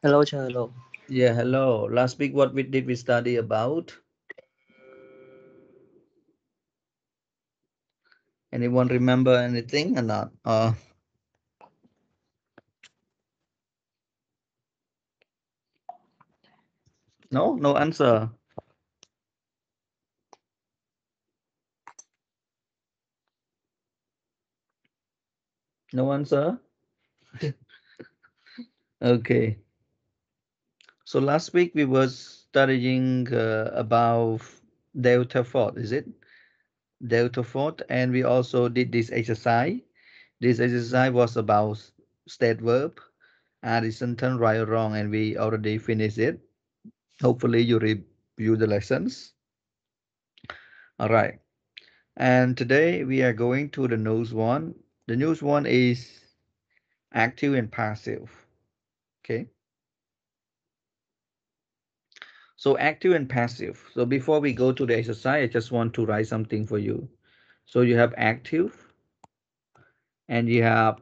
Hello, sir. Hello. Yeah, hello. Last week, what we did we study about? Anyone remember anything or not? No, no answer. No answer. Okay. So last week we were studying about delta fort. Is it delta fort? And we also did this exercise. This exercise was about state verb, add the sentence right or wrong, and we already finished it. Hopefully you review the lessons. All right. And today we are going to the news one. The news one is active and passive. Okay. So active and passive. So before we go to the exercise, I just want to write something for you. So you have active and you have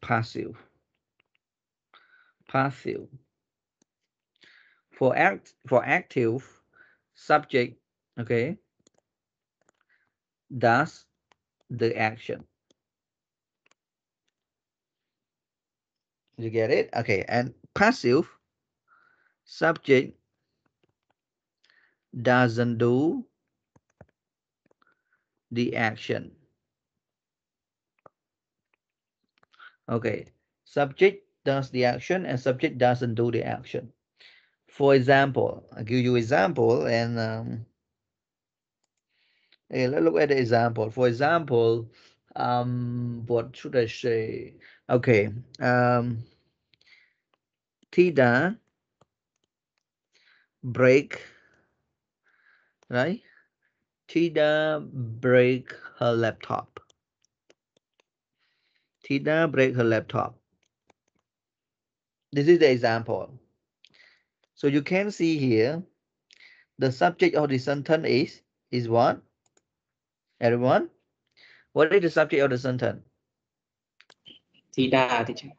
passive. Passive. For active, subject, okay, does the action. You get it? Okay. And passive, subject doesn't do the action. Okay. Subject does the action and subject doesn't do the action. For example, I'll give you example and hey, let's look at the example. For example, what should I say? Okay, Tida break, right? Tida break her laptop. Tida break her laptop. This is the example. So you can see here the subject of the sentence is what? Everyone, what is the subject of the sentence? Tida, teacher.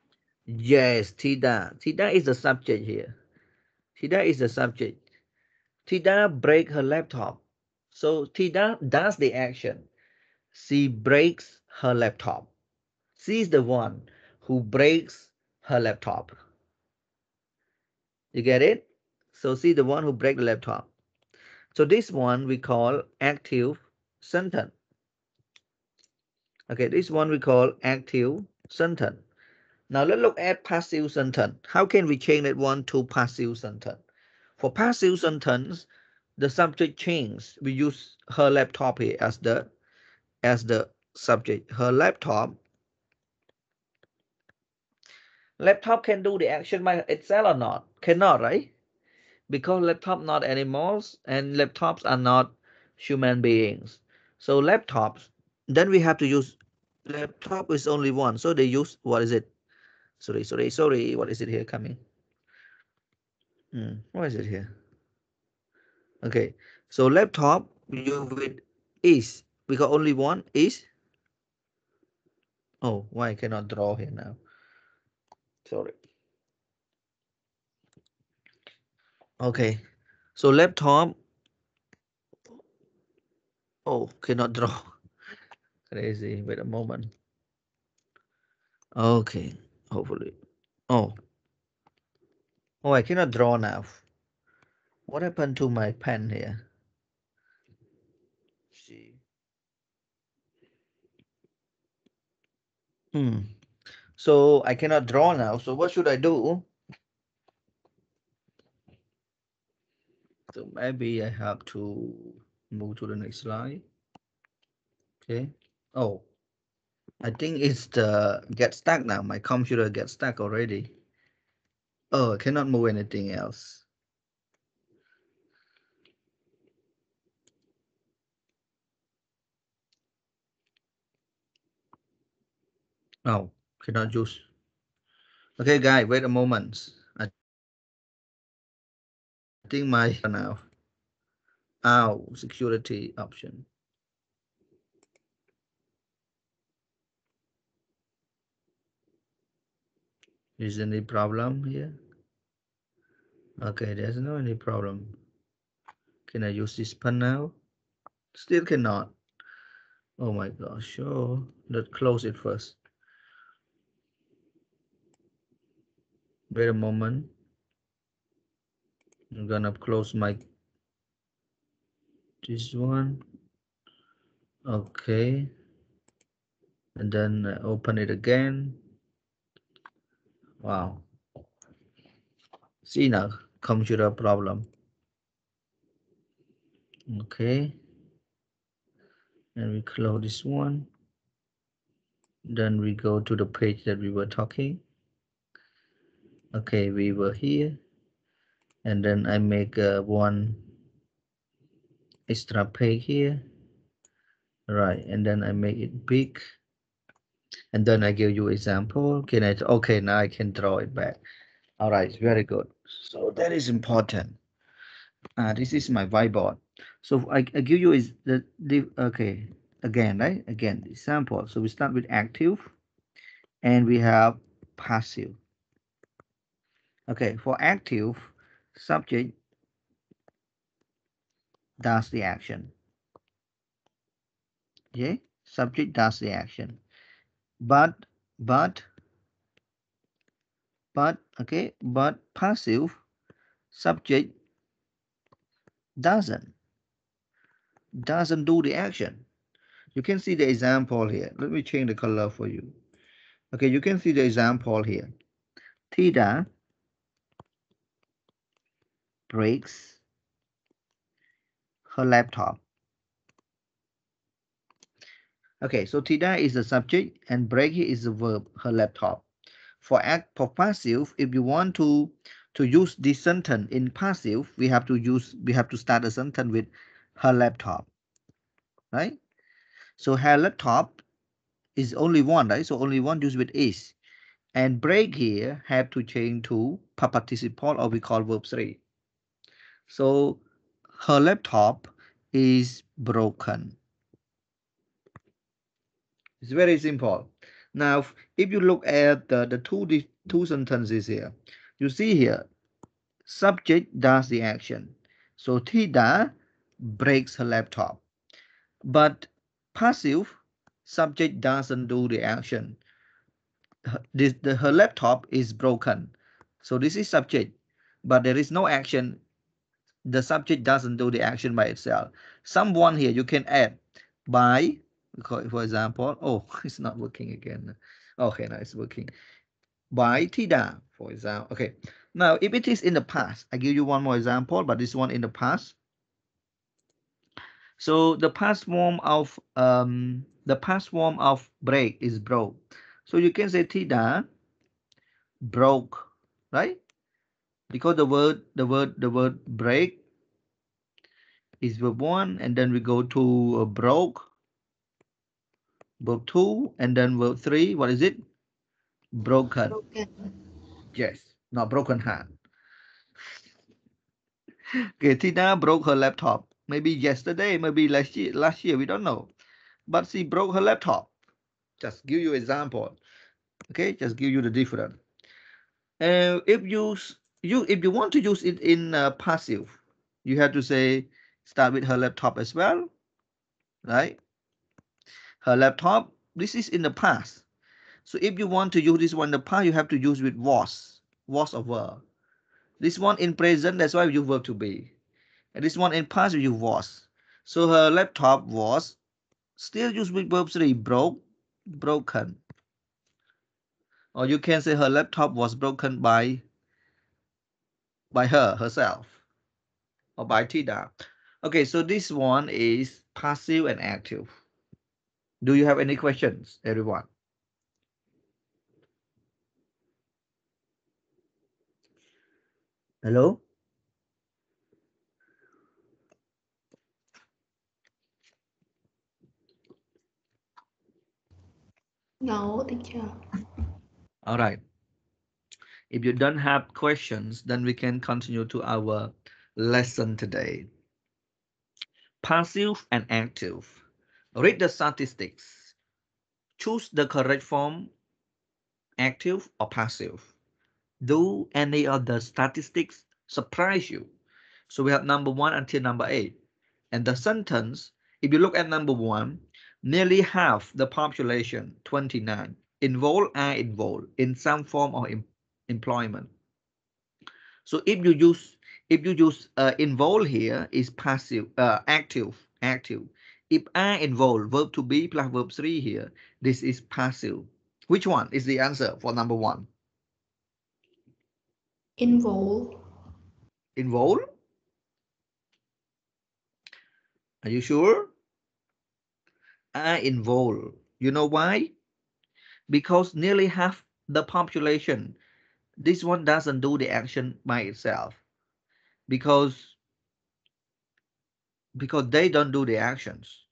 Yes, Tida. Tida is the subject here. Tida is the subject. Tida break her laptop. So Tida does the action. She breaks her laptop. She is the one who breaks her laptop. You get it? So she is the one who breaks the laptop. So this one we call active sentence. Okay, this one we call active sentence. Now let's look at passive sentence. How can we change that one to passive sentence? For passive sentence, the subject changes. We use her laptop here as the subject. Her laptop can do the action by itself or not? Cannot, right? Because laptop not animals and laptops are not human beings. So laptops, then we have to use laptop is only one. So they use what is it? Sorry. What is it here coming? What is it here? Okay. So laptop you with is because only one is. Oh, why I cannot draw here now? Sorry. Okay. So laptop. Oh, cannot draw. Crazy. Wait a moment. Okay. Hopefully. Oh. Oh, I cannot draw now. What happened to my pen here? See. Hmm. So I cannot draw now. So what should I do? So maybe I have to move to the next slide. Okay. Oh, I think it's the get stuck now. My computer gets stuck already. Oh, I cannot move anything else. Oh, cannot use. Okay, guys, wait a moment. I think my now. Ow, security option. Is any problem here? Okay, there's no any problem. Can I use this pen now? Still cannot. Oh my gosh. Oh, let's close it first. Wait a moment. I'm gonna close my this one. Okay. And then open it again. Wow. See now, computer problem. Okay. And we close this one. Then we go to the page that we were talking. Okay, we were here. And then I make one extra page here. Right, and then I make it big. And then I give you example. Can I? Okay, now I can draw it back. All right, very good. So that is important. This is my whiteboard. So I give you is the okay again, right? Again, example. So we start with active and we have passive. Okay, for active, subject does the action. Okay, subject does the action. But but but passive subject doesn't do the action. You can see the example here. Let me change the color for you. Okay, you can see the example here. Theta breaks her laptop. Okay, so Theta is the subject and break here is the verb, her laptop. For passive, if you want to use this sentence in passive, we have to start a sentence with her laptop, right? So her laptop is only one, right? So only one used with is. And break here have to change to participle or we call verb 3. So her laptop is broken. It's very simple. Now, if you look at the two sentences here, you see here, subject does the action. So Theda breaks her laptop. But passive, subject doesn't do the action. Her laptop is broken. So this is subject, but there is no action. The subject doesn't do the action by itself. Someone here you can add by, for example, oh, it's not working again. Okay, now it's working. By Tida, for example. Okay, now if it is in the past, I give you one more example, but this one in the past. So the past form of break is broke. So you can say Tida broke, right? Because the word break is verb one, and then we go to broke, verb two, and then verb three. What is it? Broken. Broken. Yes, not broken heart. Okay, Tina broke her laptop. Maybe yesterday, maybe last year, we don't know. But she broke her laptop. Just give you example. Okay, just give you the difference. If you want to use it in passive, you have to say start with her laptop as well, right? Her laptop. This is in the past. So if you want to use this one in the past, you have to use with was or were. This one in present, that's why you verb to be. And this one in past, you was. So her laptop was still used with verb 3, broken. Or you can say her laptop was broken by her, herself, or by Tida. Okay, so this one is passive and active. Do you have any questions, everyone? Hello? No, teacher. All right. If you don't have questions, then we can continue to our lesson today. Passive and active. Read the statistics. Choose the correct form, active or passive. Do any of the statistics surprise you. So we have number 1 until number 8. And the sentence, if you look at number 1, nearly half the population, 29, involved in some form of employment. So if you use involve here is passive, active. If are involved, verb to be plus verb 3 here, this is passive. Which one is the answer for number 1? Involve. Involve? Are you sure? Are involved. You know why? Because nearly half the population, this one doesn't do the action by itself. Because they don't do the actions.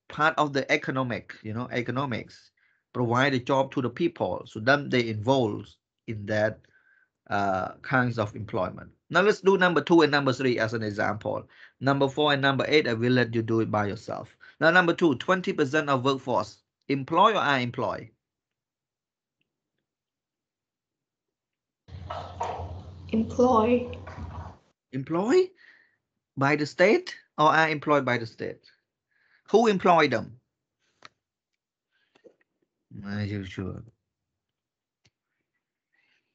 Part of the economics provide a job to the people, so then they involve in that kinds of employment. Now let's do number 2 and number 3 as an example. Number 4 and number 8, I will let you do it by yourself. Now number 2, 20% of workforce employ or are employed? Employ. Employed by the state or are employed by the state? Who employ them? Are you sure?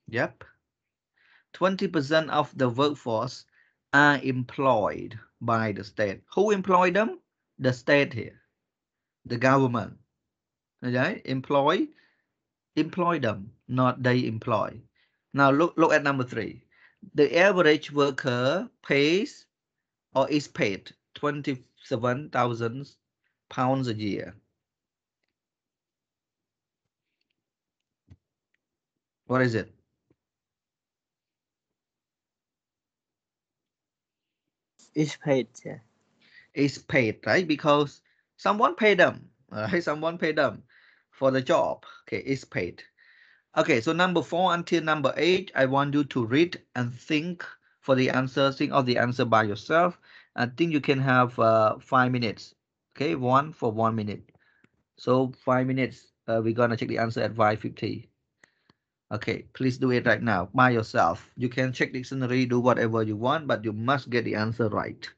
Yep. 20% of the workforce are employed by the state. Who employ them? The state here, the government. Okay, employ them, not they employ. Now look at number 3. The average worker pays or is paid 27,000 pounds a year. What is it? Is paid, yeah. Is paid, right? Because someone paid them, right? Someone paid them for the job. Okay, is paid. Okay, so number 4 until number 8, I want you to read and think for the answer. Think of the answer by yourself. I think you can have 5 minutes. Okay, one for 1 minute. So 5 minutes. We're gonna check the answer at 5:50. Okay, please do it right now by yourself. You can check dictionary, do whatever you want, but you must get the answer right.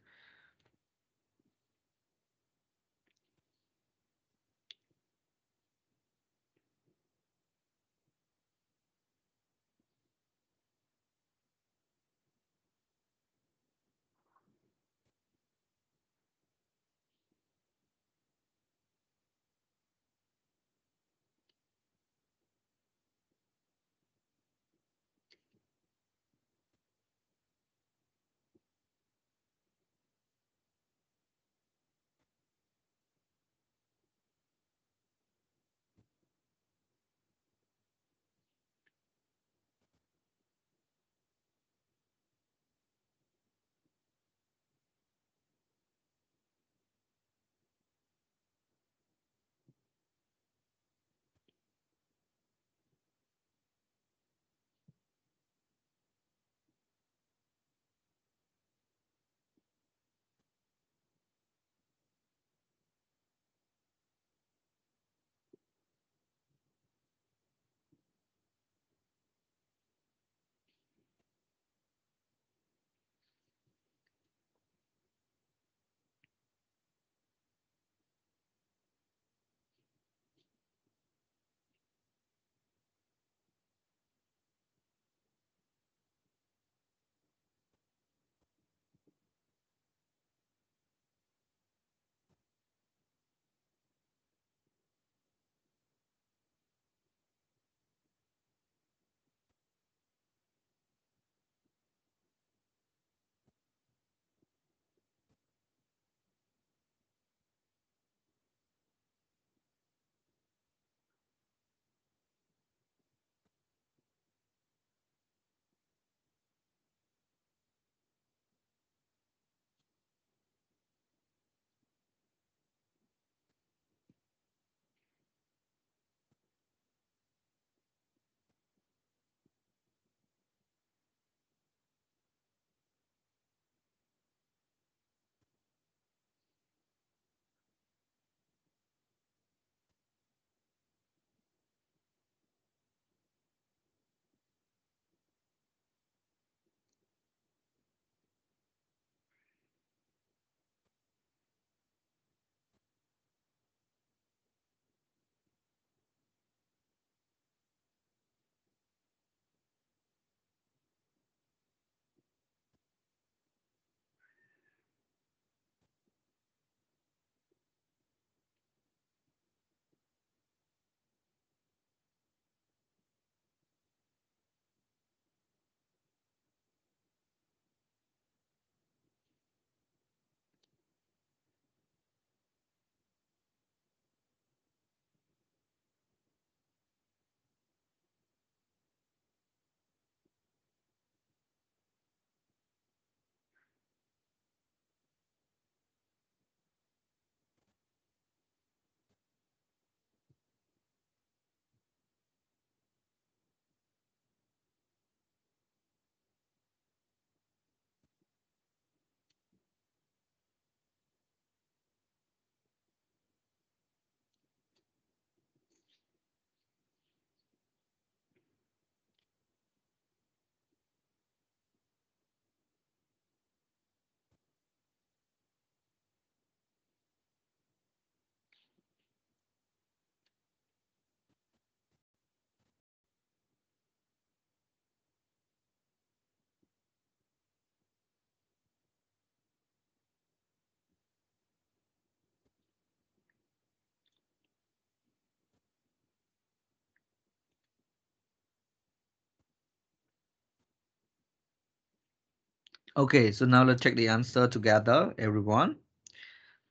Okay, so now let's check the answer together, everyone.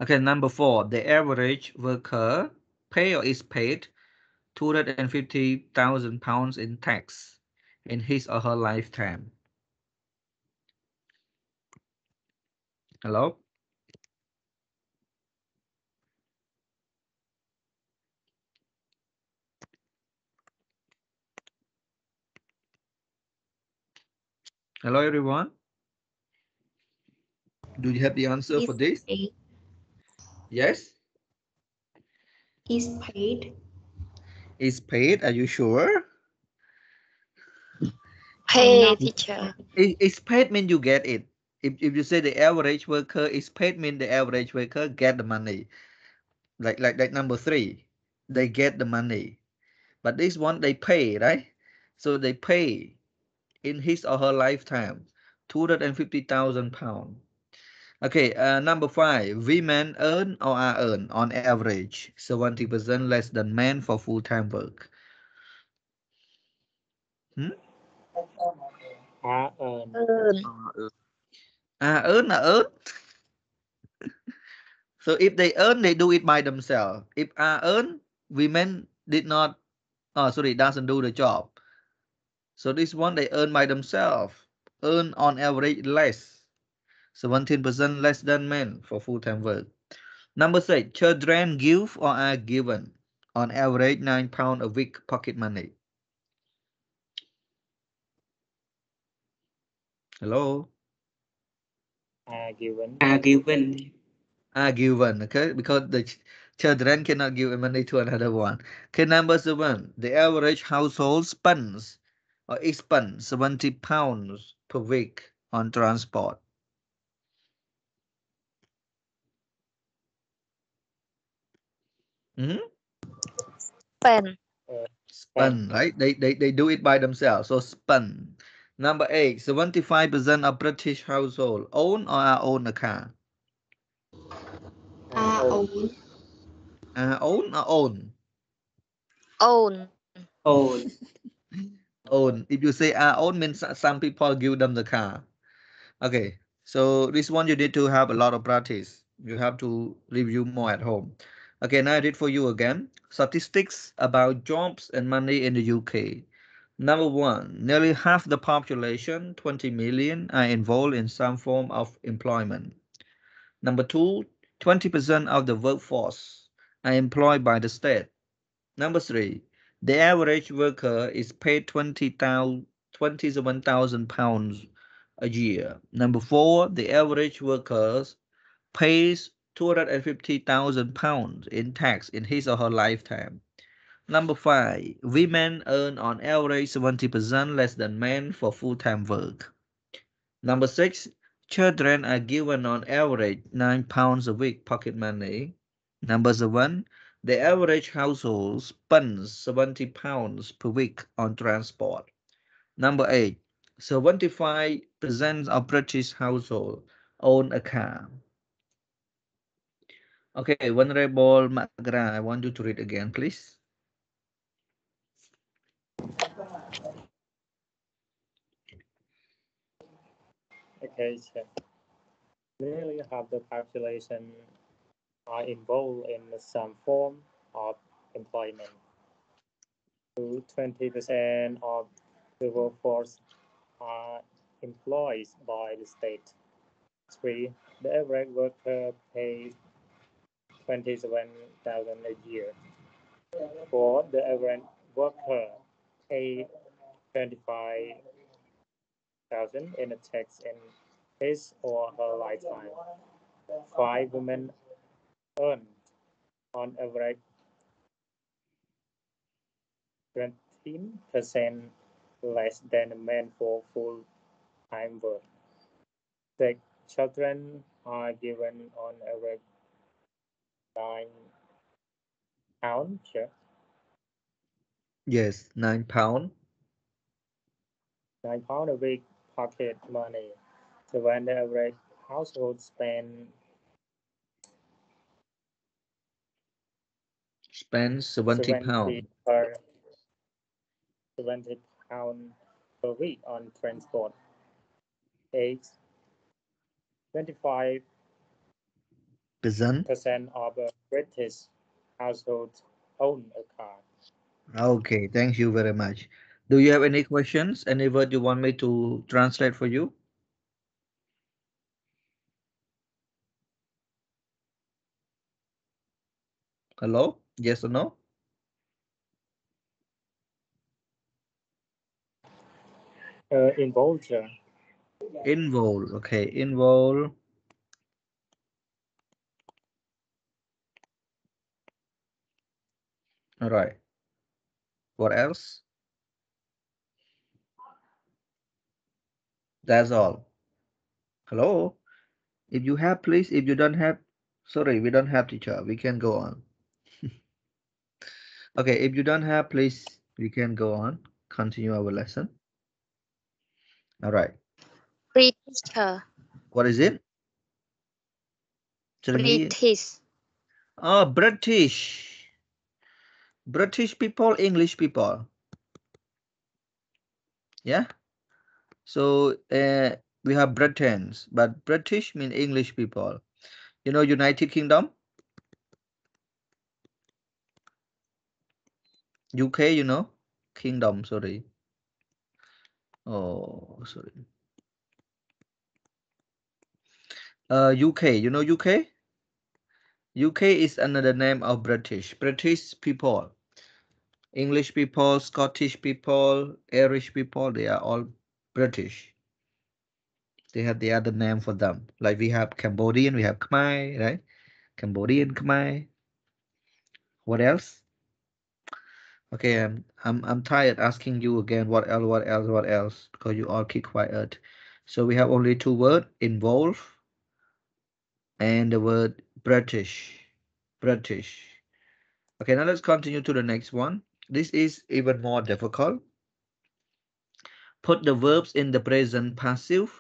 Okay, number 4, the average worker pay or is paid 250,000 pounds in tax in his or her lifetime. Hello? Hello, everyone. Do you have the answer for Is this? paid. Yes? Is paid. Is paid, are you sure? I'm Pay, not. teacher. It's paid mean you get it. If you say the average worker is paid mean the average worker get the money. Like number 3, they get the money. But this one they pay, right? So they pay in his or her lifetime 250,000 pounds. Okay, number 5, women earn or are earned on average 70% less than men for full-time work. Hmm? Earn. Are earn. So if they earn, they do it by themselves. If are earn, women did not, oh, sorry, doesn't do the job. So this one they earn by themselves, earn on average less, 17% less than men for full-time work. Number 6, children give or are given on average £9 a week pocket money. Hello? Given. Are given, okay? Because the children cannot give money to another one. Okay, number 7, the average household spends or expends £70 per week on transport. Mhm. Pen. Spend, right? They do it by themselves. So spend. Number 8, 75% of British household own or are own a car. Own. Own or own? Own. Own. Own. If you say own means some people give them the car. Okay. So this one you need to have a lot of practice. You have to review more at home. Okay, now I read for you again. Statistics about jobs and money in the UK. Number 1, nearly half the population, 20 million, are involved in some form of employment. Number 2, 20% of the workforce are employed by the state. Number 3, the average worker is paid 27,000 pounds a year. Number 4, the average worker pays 250,000 pounds in tax in his or her lifetime. Number 5, women earn on average 70% less than men for full-time work. Number 6, children are given on average £9 a week pocket money. Number 7, the average household spends £70 per week on transport. Number 8, 75% of British households own a car. Okay, Venerable Magra, I want you to read again, please. Okay, so nearly half the population are involved in some form of employment. 20% of the workforce are employed by the state. 3, the average worker pays 27,000 a year. 4, the average worker pays 25,000 in a tax in his or her lifetime. 5, women earn on average 20% less than men for full-time work. 6, children are given on average £9 Yes, £9. £9 a week pocket money. So when the average household Spends 70 70 pounds. per £70 per week on transport. 8, 25% Percent. of British households own a car. Okay, thank you very much. Do you have any questions? Any word you want me to translate for you? Hello? Yes or no? Involved. Involve. Okay, involve. All right. What else? That's all. Hello? If you have, please. If you don't have, sorry, we don't have teacher. We can go on. Okay, if you don't have, please, we can go on. Continue our lesson. All right. British. What is it? Tell me. British. Oh, British. British people, English people. Yeah. So we have Britons, but British mean English people. You know, United Kingdom, UK. You know, Kingdom. Sorry. Oh, sorry. UK. You know UK? UK is another name of British. British people, English people, Scottish people, Irish people. They are all British. They have the other name for them. Like we have Cambodian, we have Khmer, right? Cambodian, Khmer. What else? Okay, I'm tired asking you again. What else? What else? What else? Because you all keep quiet. So we have only two words: involve and the word British. British. Okay, now let's continue to the next one. This is even more difficult. Put the verbs in the present passive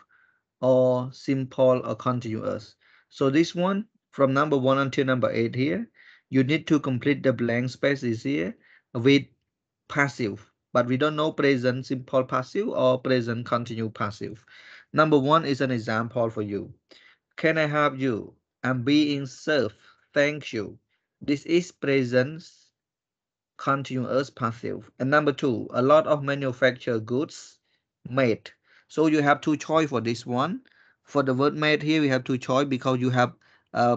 or simple or continuous. So this one from number 1 until number 8 here, you need to complete the blank spaces here with passive, but we don't know present simple passive or present continuous passive. Number 1 is an example for you. Can I help you? I'm being served. Thank you. This is present continuous passive. And number 2, a lot of manufactured goods made. So you have two choice for this one. For the word made here, we have two choice because you have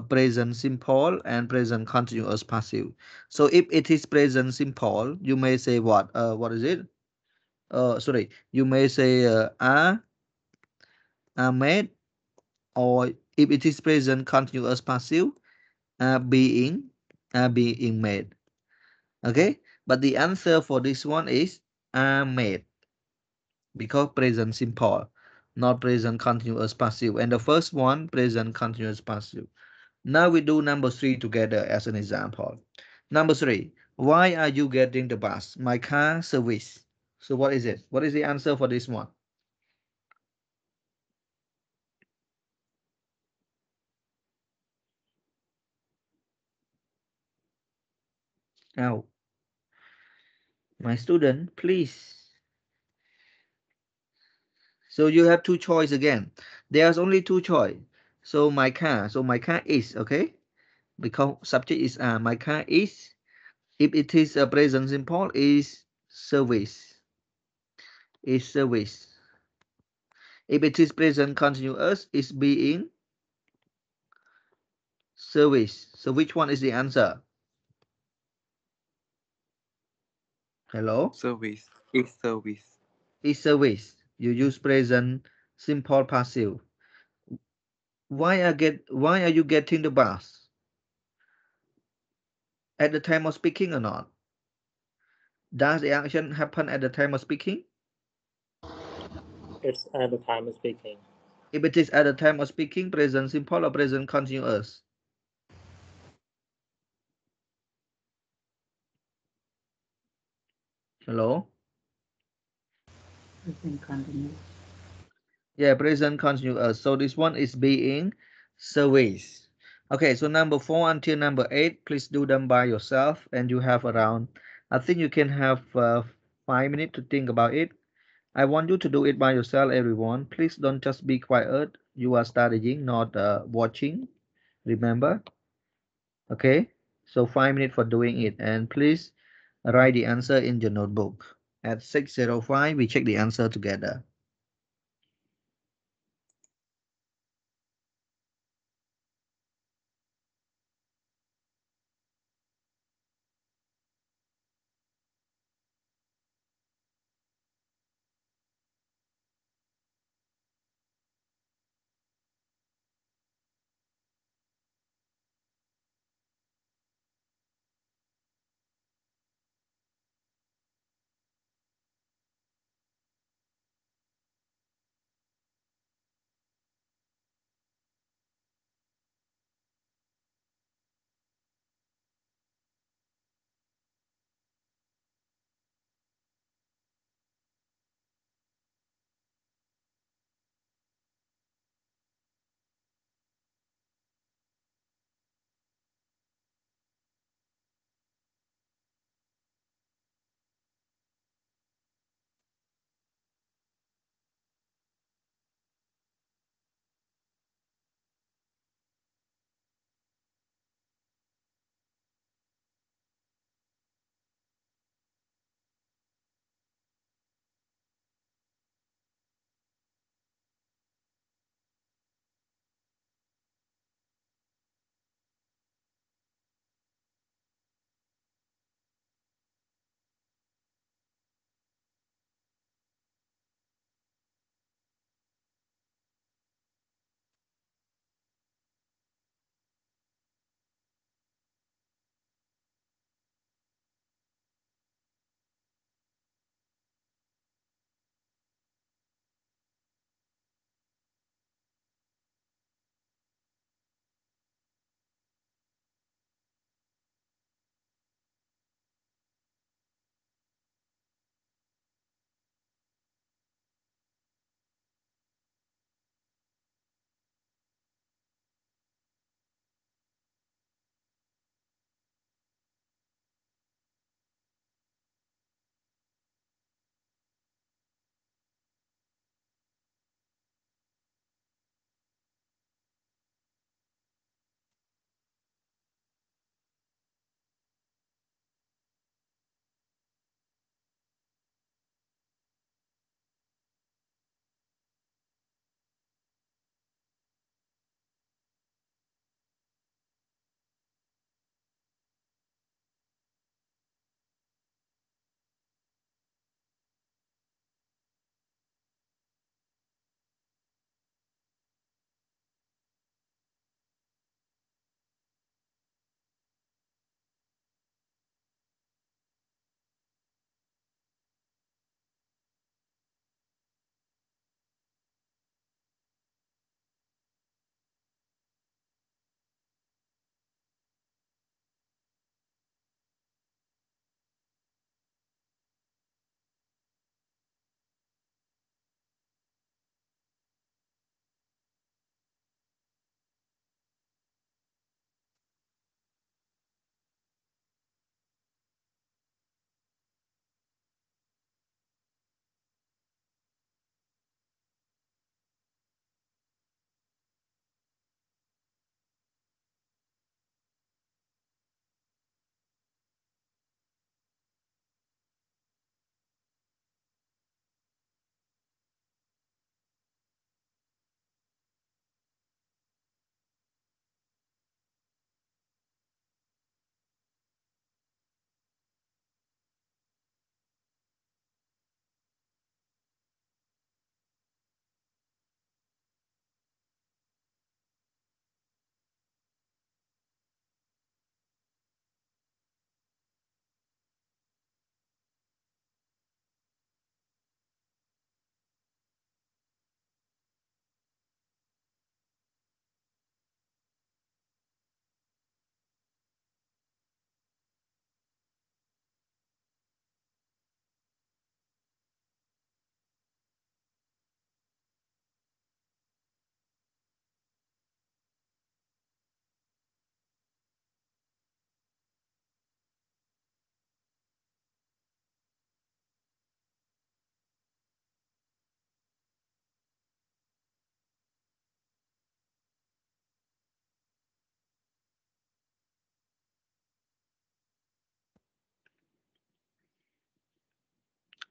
present simple and present continuous passive. So if it is present simple, you may say what? What is it? Sorry, you may say are made, or if it is present continuous passive, being being made. Okay, but the answer for this one is are made because present simple, not present continuous passive. And the first one, present continuous passive. Now we do number 3 together as an example. Number 3, why are you getting the bus? My car service. So what is it? What is the answer for this one? Now, my student, please. So you have two choice again. There's only two choice. So my car. So my car is, okay? Because subject is my car is. If it is a present simple, is service. Is service. If it is present continuous, is being service. So which one is the answer? Hello? Service. Is service. Is service. You use present simple passive. Why are you getting the bus? At the time of speaking or not? Does the action happen at the time of speaking? It's at the time of speaking. If it is at the time of speaking, present simple or present continuous? Hello? Present continuous. Yeah, present continuous. So this one is being service. Okay, so number 4 until number 8, please do them by yourself. And you have around, I think you can have 5 minutes to think about it. I want you to do it by yourself, everyone. Please don't just be quiet. You are studying, not watching. Remember? Okay? So 5 minutes for doing it. And please write the answer in your notebook. At 6:05, we check the answer together.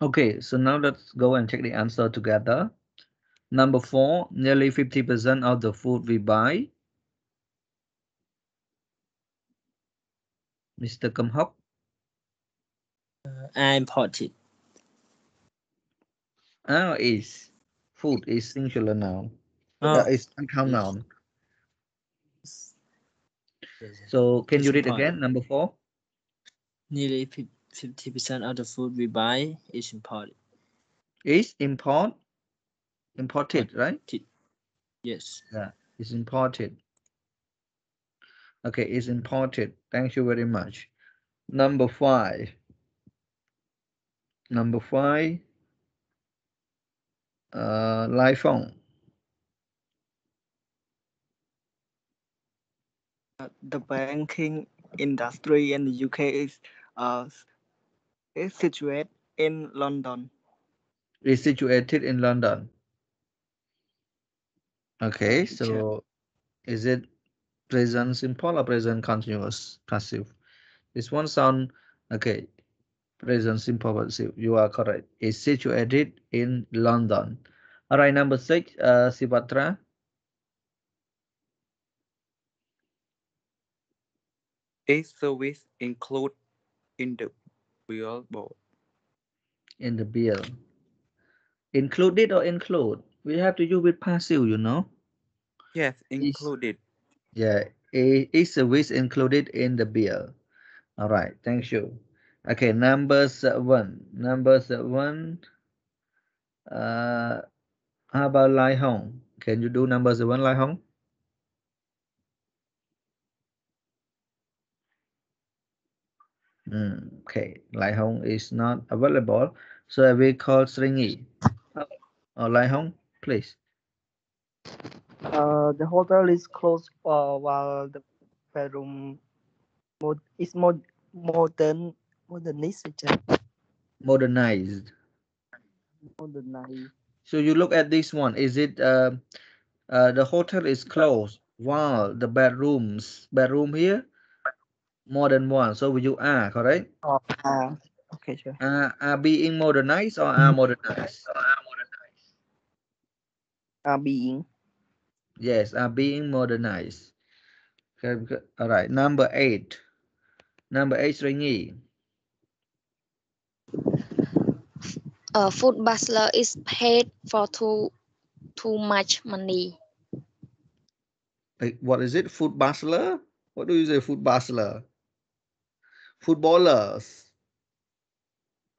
Okay, so now let's go and check the answer together. Number 4, nearly 50% of the food we buy. Mr. Kumhok. Imported. Is food is singular noun. Oh, Is uncount noun. yes. So can you It's read important. again? Number 4. Nearly 50% of the food we buy is imported. Is imported, right? Yes. Yeah, it's imported. Okay, it's imported. Thank you very much. Number 5. Number 5. iPhone. The banking industry in the UK uh, is situated in London. Is situated in London. Okay, Teacher. so is it present simple or present continuous passive? This one sound okay. Present simple passive. You are correct. Is situated in London. All right, number 6. Sibatra. Is service include in the billboard? In the bill. Included or include? We have to use with passive, you know. Yes, Is included. yeah. Is service included in the bill? All right. Thank you. Okay. Number 7. Number 7. How about Lai Hong? Can you do number 7, Lai Hong? Okay, Lai Hong is not available, so I will call Sringi. Lai Hong, please. The hotel is closed while the bedroom is modernized. Modernized. Modernized. So you look at this one. Is it the hotel is closed while the bedroom here more than one. So will you are correct? Oh, okay, sure. Are being modernized or are modernized? Being. Yes, are being modernized. Okay, all right. Number 8. Number 8, Sringi. A food butler is paid for too much money. What is it? Food bachelor? What do you say? Food bachelor? Footballers.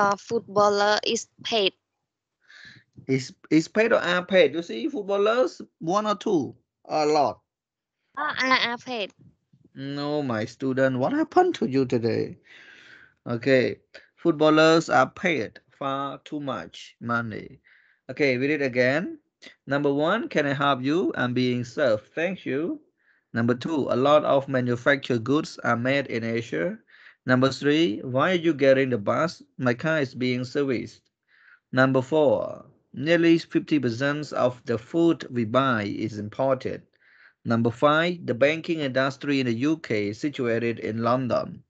A footballer is paid. Is paid or are paid? You see, footballers, one or two, a lot. Are paid. No, my student, what happened to you today? Okay, footballers are paid far too much money. Okay, read it again. Number 1, can I help you? I'm being served. Thank you. Number 2, a lot of manufactured goods are made in Asia. Number 3, why are you getting the bus? My car is being serviced. Number 4, nearly 50% of the food we buy is imported. Number 5, the banking industry in the UK is situated in London.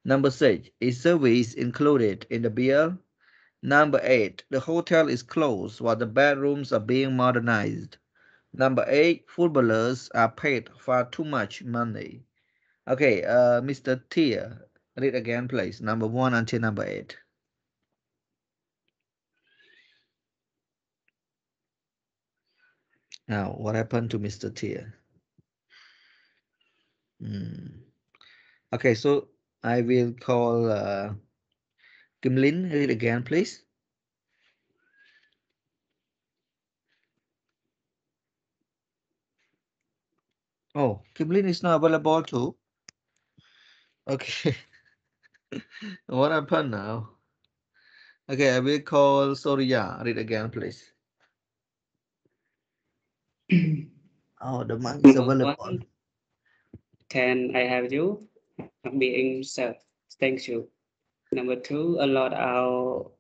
Number 6, is service included in the bill? Number 8, the hotel is closed while the bedrooms are being modernized. Number 8, footballers are paid far too much money. Okay, Mr. Tia, read again, please. Number 1 until number 8. Now, what happened to Mr. Tia? Okay, so I will call Kim Lin. Read again, please. Oh, Kim Lin is not available too. Okay. What happened now? Okay, I will call Soria. Read again, please. Oh, the mic is Number available. one, can I have you? Being served. Thank you. Number two, a lot of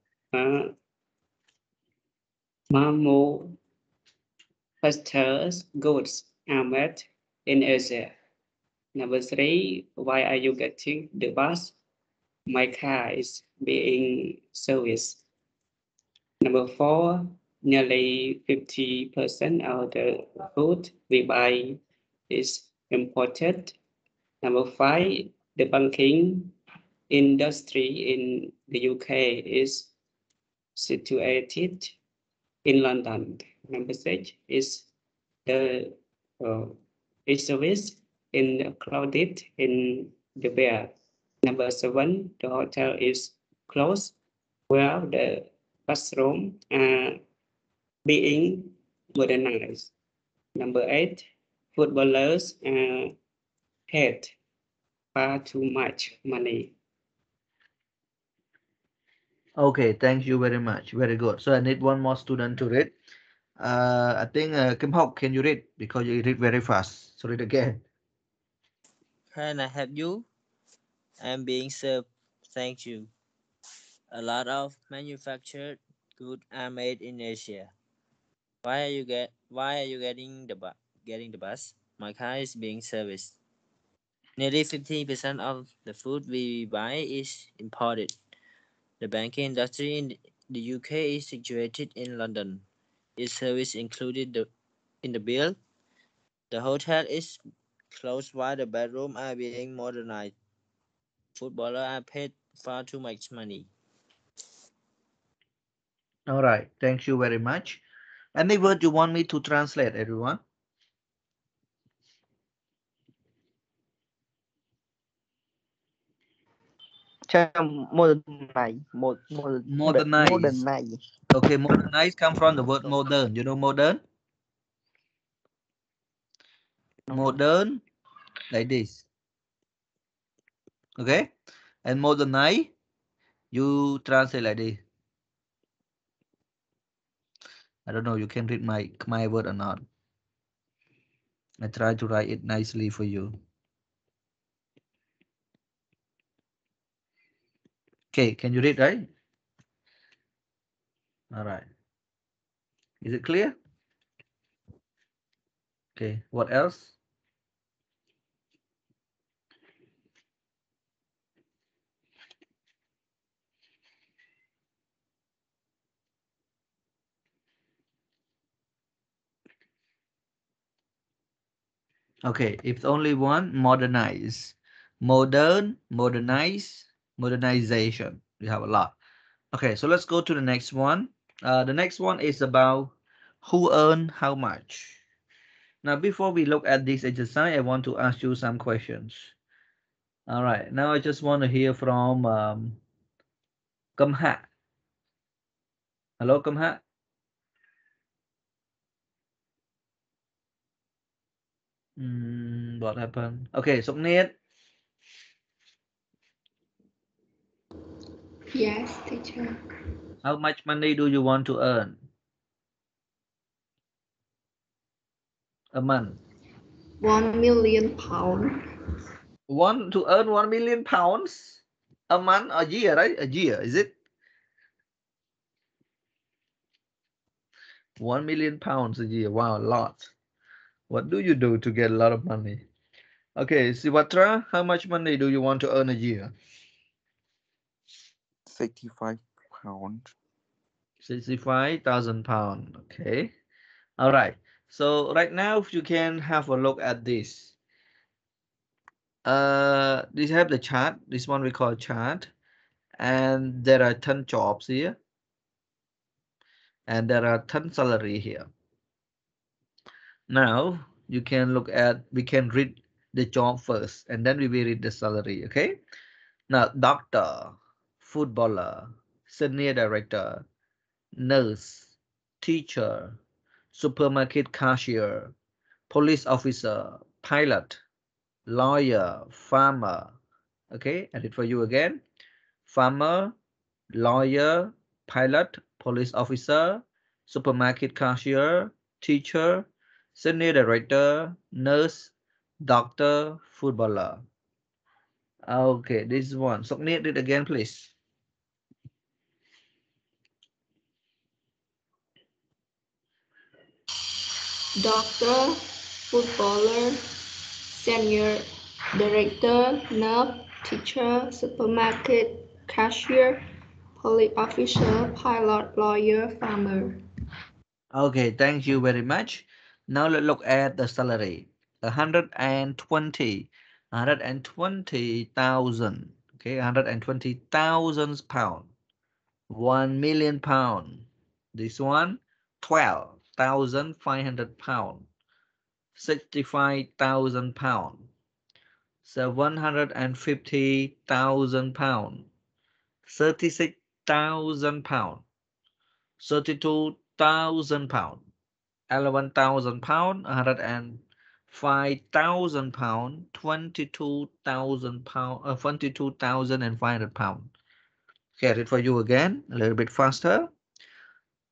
manufactured goods are made in Asia. Number three, why are you getting the bus? My car is being serviced. Number four, nearly 50% of the food we buy is imported. Number five, the banking industry in the UK is situated in London. Number six is the uh, service included in the bear. Number seven, the hotel is closed, where the bathroom are being modernized. Number eight, footballers paid far too much money. Okay, thank you very much. Very good. So I need one more student to read. I think Kim Hok, can you read? Because you read very fast. So read again. Can I help you? I'm being served. Thank you. A lot of manufactured goods are made in Asia. Why are you getting the bus? My car is being serviced. Nearly 50% of the food we buy is imported. The banking industry in the UK is situated in London. Is service included in the bill? The hotel is close while the bedrooms are being modernized. Footballers are paid far too much money. All right. Thank you very much. Any word you want me to translate, everyone? Modernize, Modernize. modernize. Okay, modernize come from the word modern. You know modern? Modern, like this. Okay? And modernize, you translate like this. I don't know, you can read my word or not. I try to write it nicely for you. Okay, can you read, right? All right. Is it clear? Okay, what else? Okay, if only one, modernize. Modern, modernize, modernization. We have a lot. Okay, so let's go to the next one. The next one is about who earn how much. Now, before we look at this exercise, I want to ask you some questions. All right, now I just want to hear from Câm Hạ. Hello, Câm Hạ. What happened? Okay, Sốc Niết. Yes, teacher. How much money do you want to earn a month? 1 million pound. Want to earn 1 million pounds a month, a year, right? A year, is it? 1 million pounds a year. Wow, a lot. What do you do to get a lot of money? Okay, Sivatra, how much money do you want to earn a year? 65 pounds. 65,000 pounds. Okay. All right. So right now, if you can have a look at this. This have the chart. This one we call chart, and there are 10 jobs here, and there are 10 salary here. Now you can look at. We can read the job first, and then we will read the salary. Okay. Now, doctor, footballer, senior director, nurse, teacher, supermarket cashier, police officer, pilot, lawyer, farmer. Okay, I did for you again. Farmer, lawyer, pilot, police officer, supermarket cashier, teacher, senior director, nurse, doctor, footballer. Okay, this one. So read it again, please. Doctor, footballer, senior director, nurse, teacher, supermarket cashier, police officer, pilot, lawyer, farmer. Okay, thank you very much. Now let's look at the salary. 120, 120,000. Okay, 120,000 pound. 1 million pound. This one, 12,500 pound. 65,000 pound. 750,000 pound. 36,000 pound. 32,000 pound. 11,000 pound, 105,000 pound, 22,000 pound, 22,500 pound. Okay, read for you again, a little bit faster.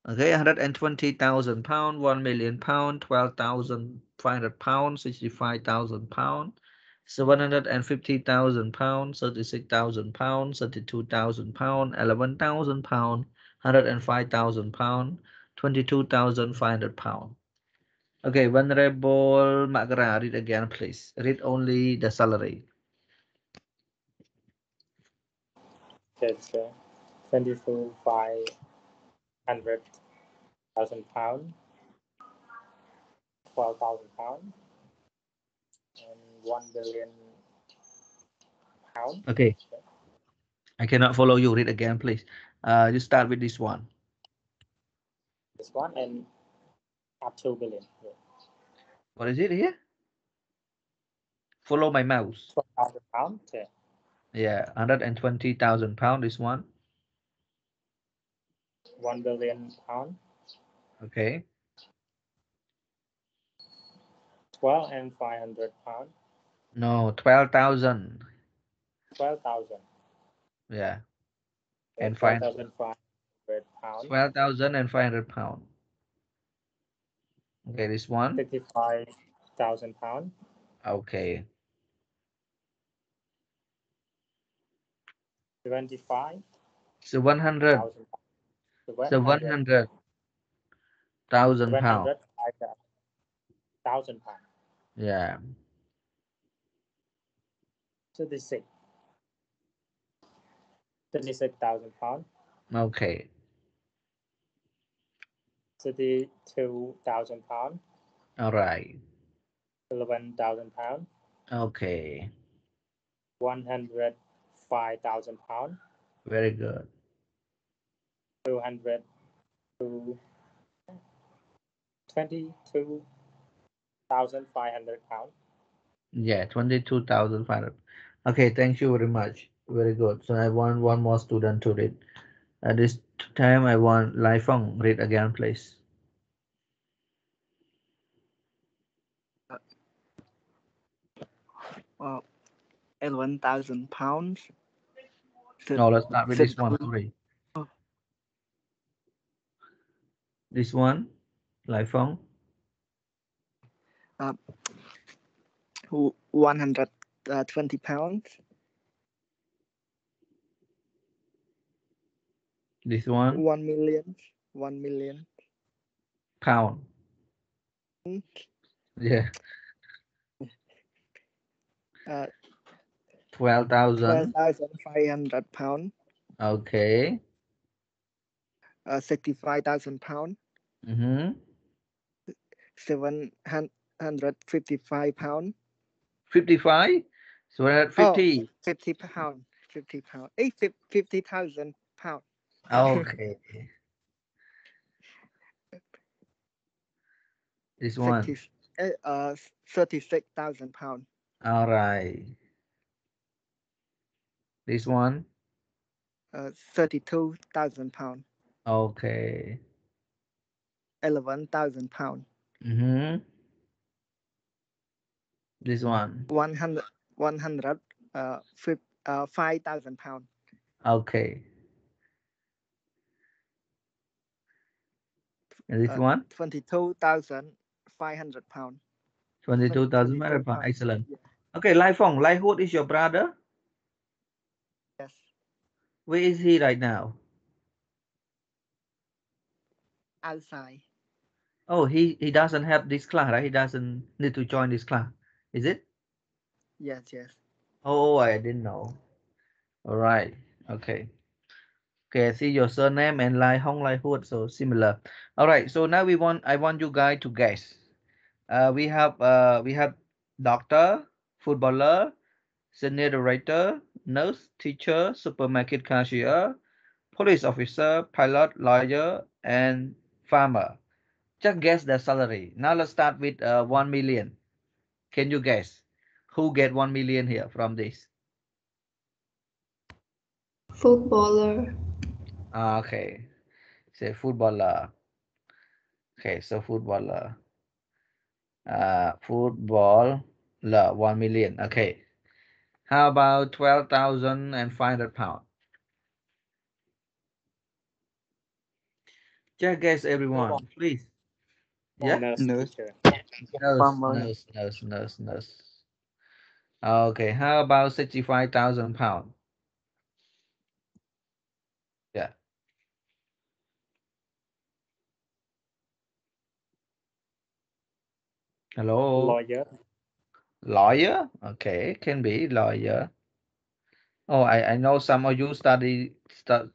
Okay, 120,000 pound, 1 million pound, 12,500 pound, 65,000 pound, 750,000 pound, 36,000 pound, 32,000 pound, 11,000 pound, 105,000 pound, 22,500 pound. Okay, Venerable Makra, read again, please. Read only the salary. Teacher, 22,500,000 pound, 12,000 pound, and 1 billion pound. Okay, I cannot follow you. Read again, please. You start with this one. This one and up 2 billion. Yeah. What is it here? Follow my mouse. 12,000 pound. Yeah. Yeah, 120,000 pound. This one. 1 billion pound. Okay. 12,500 pound. No, 12,000. 12,000. Yeah, Okay, and 12,500 pound. 12,500 pound. Okay, this one. 55,000 pound. Okay. 25,000 So 100. pound. So 100,000 pound. 700,000 pound. Yeah. 36. 36,000 pound. Okay. 32,000 pound. All right. 11,000 pound. Okay. 105,000 pound. Very good. 200 to 22,500 pound. Yeah, 22,500. Okay, thank you very much. Very good. So I want one more student to read. At this time, I want Lai Feng read again, please. 11,000 pounds. No, let's start with this one. Sorry. This one, Lai Feng. 120 pounds. This one, 1 million. 1 million. pound. Yeah. 12,000. 12,500 pounds. Okay. 65,000 pounds. 755 pounds. 55. So we're at 50. 50 pounds. 50 pounds. 50,000 pounds. Okay. This one. 36,000 pounds. All right. This one. 32,000 pounds. Okay. 11,000 pounds. This one. 5,000 pounds. Okay. And this one. 22,500 pounds. 22,500 pound. Excellent. Okay, Lai Feng. Lai Hood is your brother. Yes. Where is he right now? Outside. Oh, he doesn't have this class, right? He doesn't need to join this class. Is it? Yes, yes. Oh, I didn't know. All right. Okay. Okay, I see your surname and Lai Hong Lai Hood, so similar. All right, so now I want you guys to guess. We have doctor, footballer, senior director, nurse, teacher, supermarket cashier, police officer, pilot, lawyer, and farmer. Just guess their salary. Now let's start with 1 million. Can you guess who get 1 million here from this? Footballer. Okay, say footballer. Okay, so footballer. Footballer, 1 million. Okay. How about 12,500 pounds? Just guess everyone, please. Yeah? Nurse Nurse. teacher. Nurse, Farmer. nurse, nurse, nurse, nurse. Okay, how about 65,000 pounds? Yeah. Hello? Lawyer. Lawyer? Okay, can be lawyer. Oh, I know some of you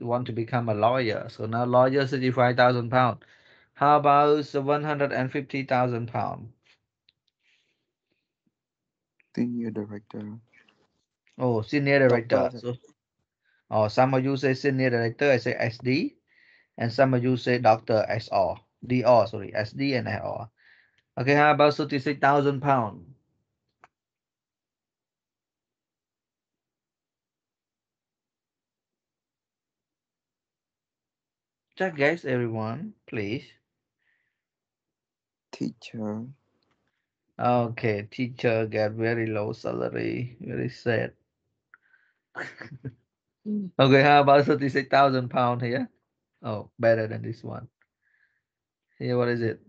want to become a lawyer. So now lawyer 65,000 pounds. How about 150,000 pounds? Senior director. Oh, senior director. Doctor. So, oh, some of you say senior director, I say SD, and some of you say doctor SR, DR, sorry, SD and SR. Okay, how about 36,000 pounds? Just guess, everyone, please. Teacher. Okay, teacher get very low salary, very sad. Okay, how about 36,000 pounds here? Oh, better than this one. Here, what is it?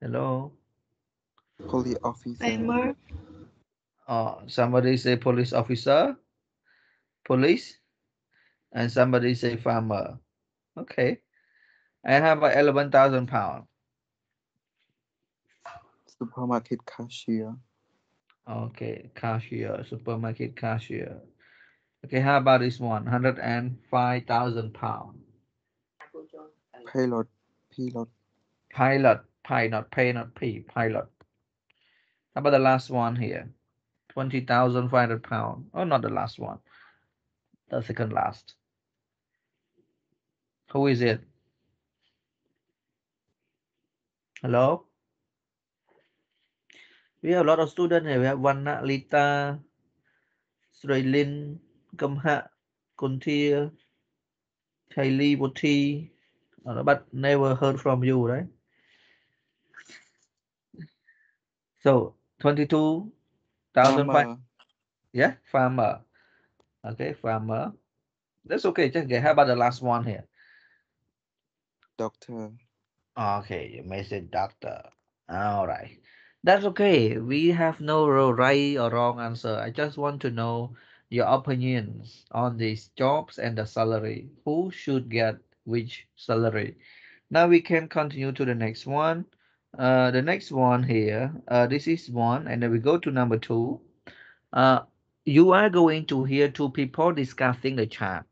Hello? Police officer. Farmer. Oh, somebody say police officer, police, and somebody say farmer. Okay. And how about 11,000 pounds? Supermarket cashier. Okay, cashier, supermarket cashier. Okay, how about this one? 105,000 pounds. Pilot. Pilot. Pilot, pie, not pay, not P, pilot. How about the last one here? 20,500 pounds. Oh, not the last one. The second last. Who is it? Hello? We have a lot of students here. We have Vanna, Lita, Sraylin, Kamha, Kuntir, Kaylee, Buti. But never heard from you, right? So 22,005. Farmer. Yeah, farmer. Okay, farmer. That's okay. Just get. How about the last one here? Doctor. Okay, you may say doctor. All right. That's okay. We have no right or wrong answer. I just want to know your opinions on these jobs and the salary. Who should get which salary? Now we can continue to the next one. The next one here, this is one, and then we go to number two. Uh, you are going to hear two people discussing the chart.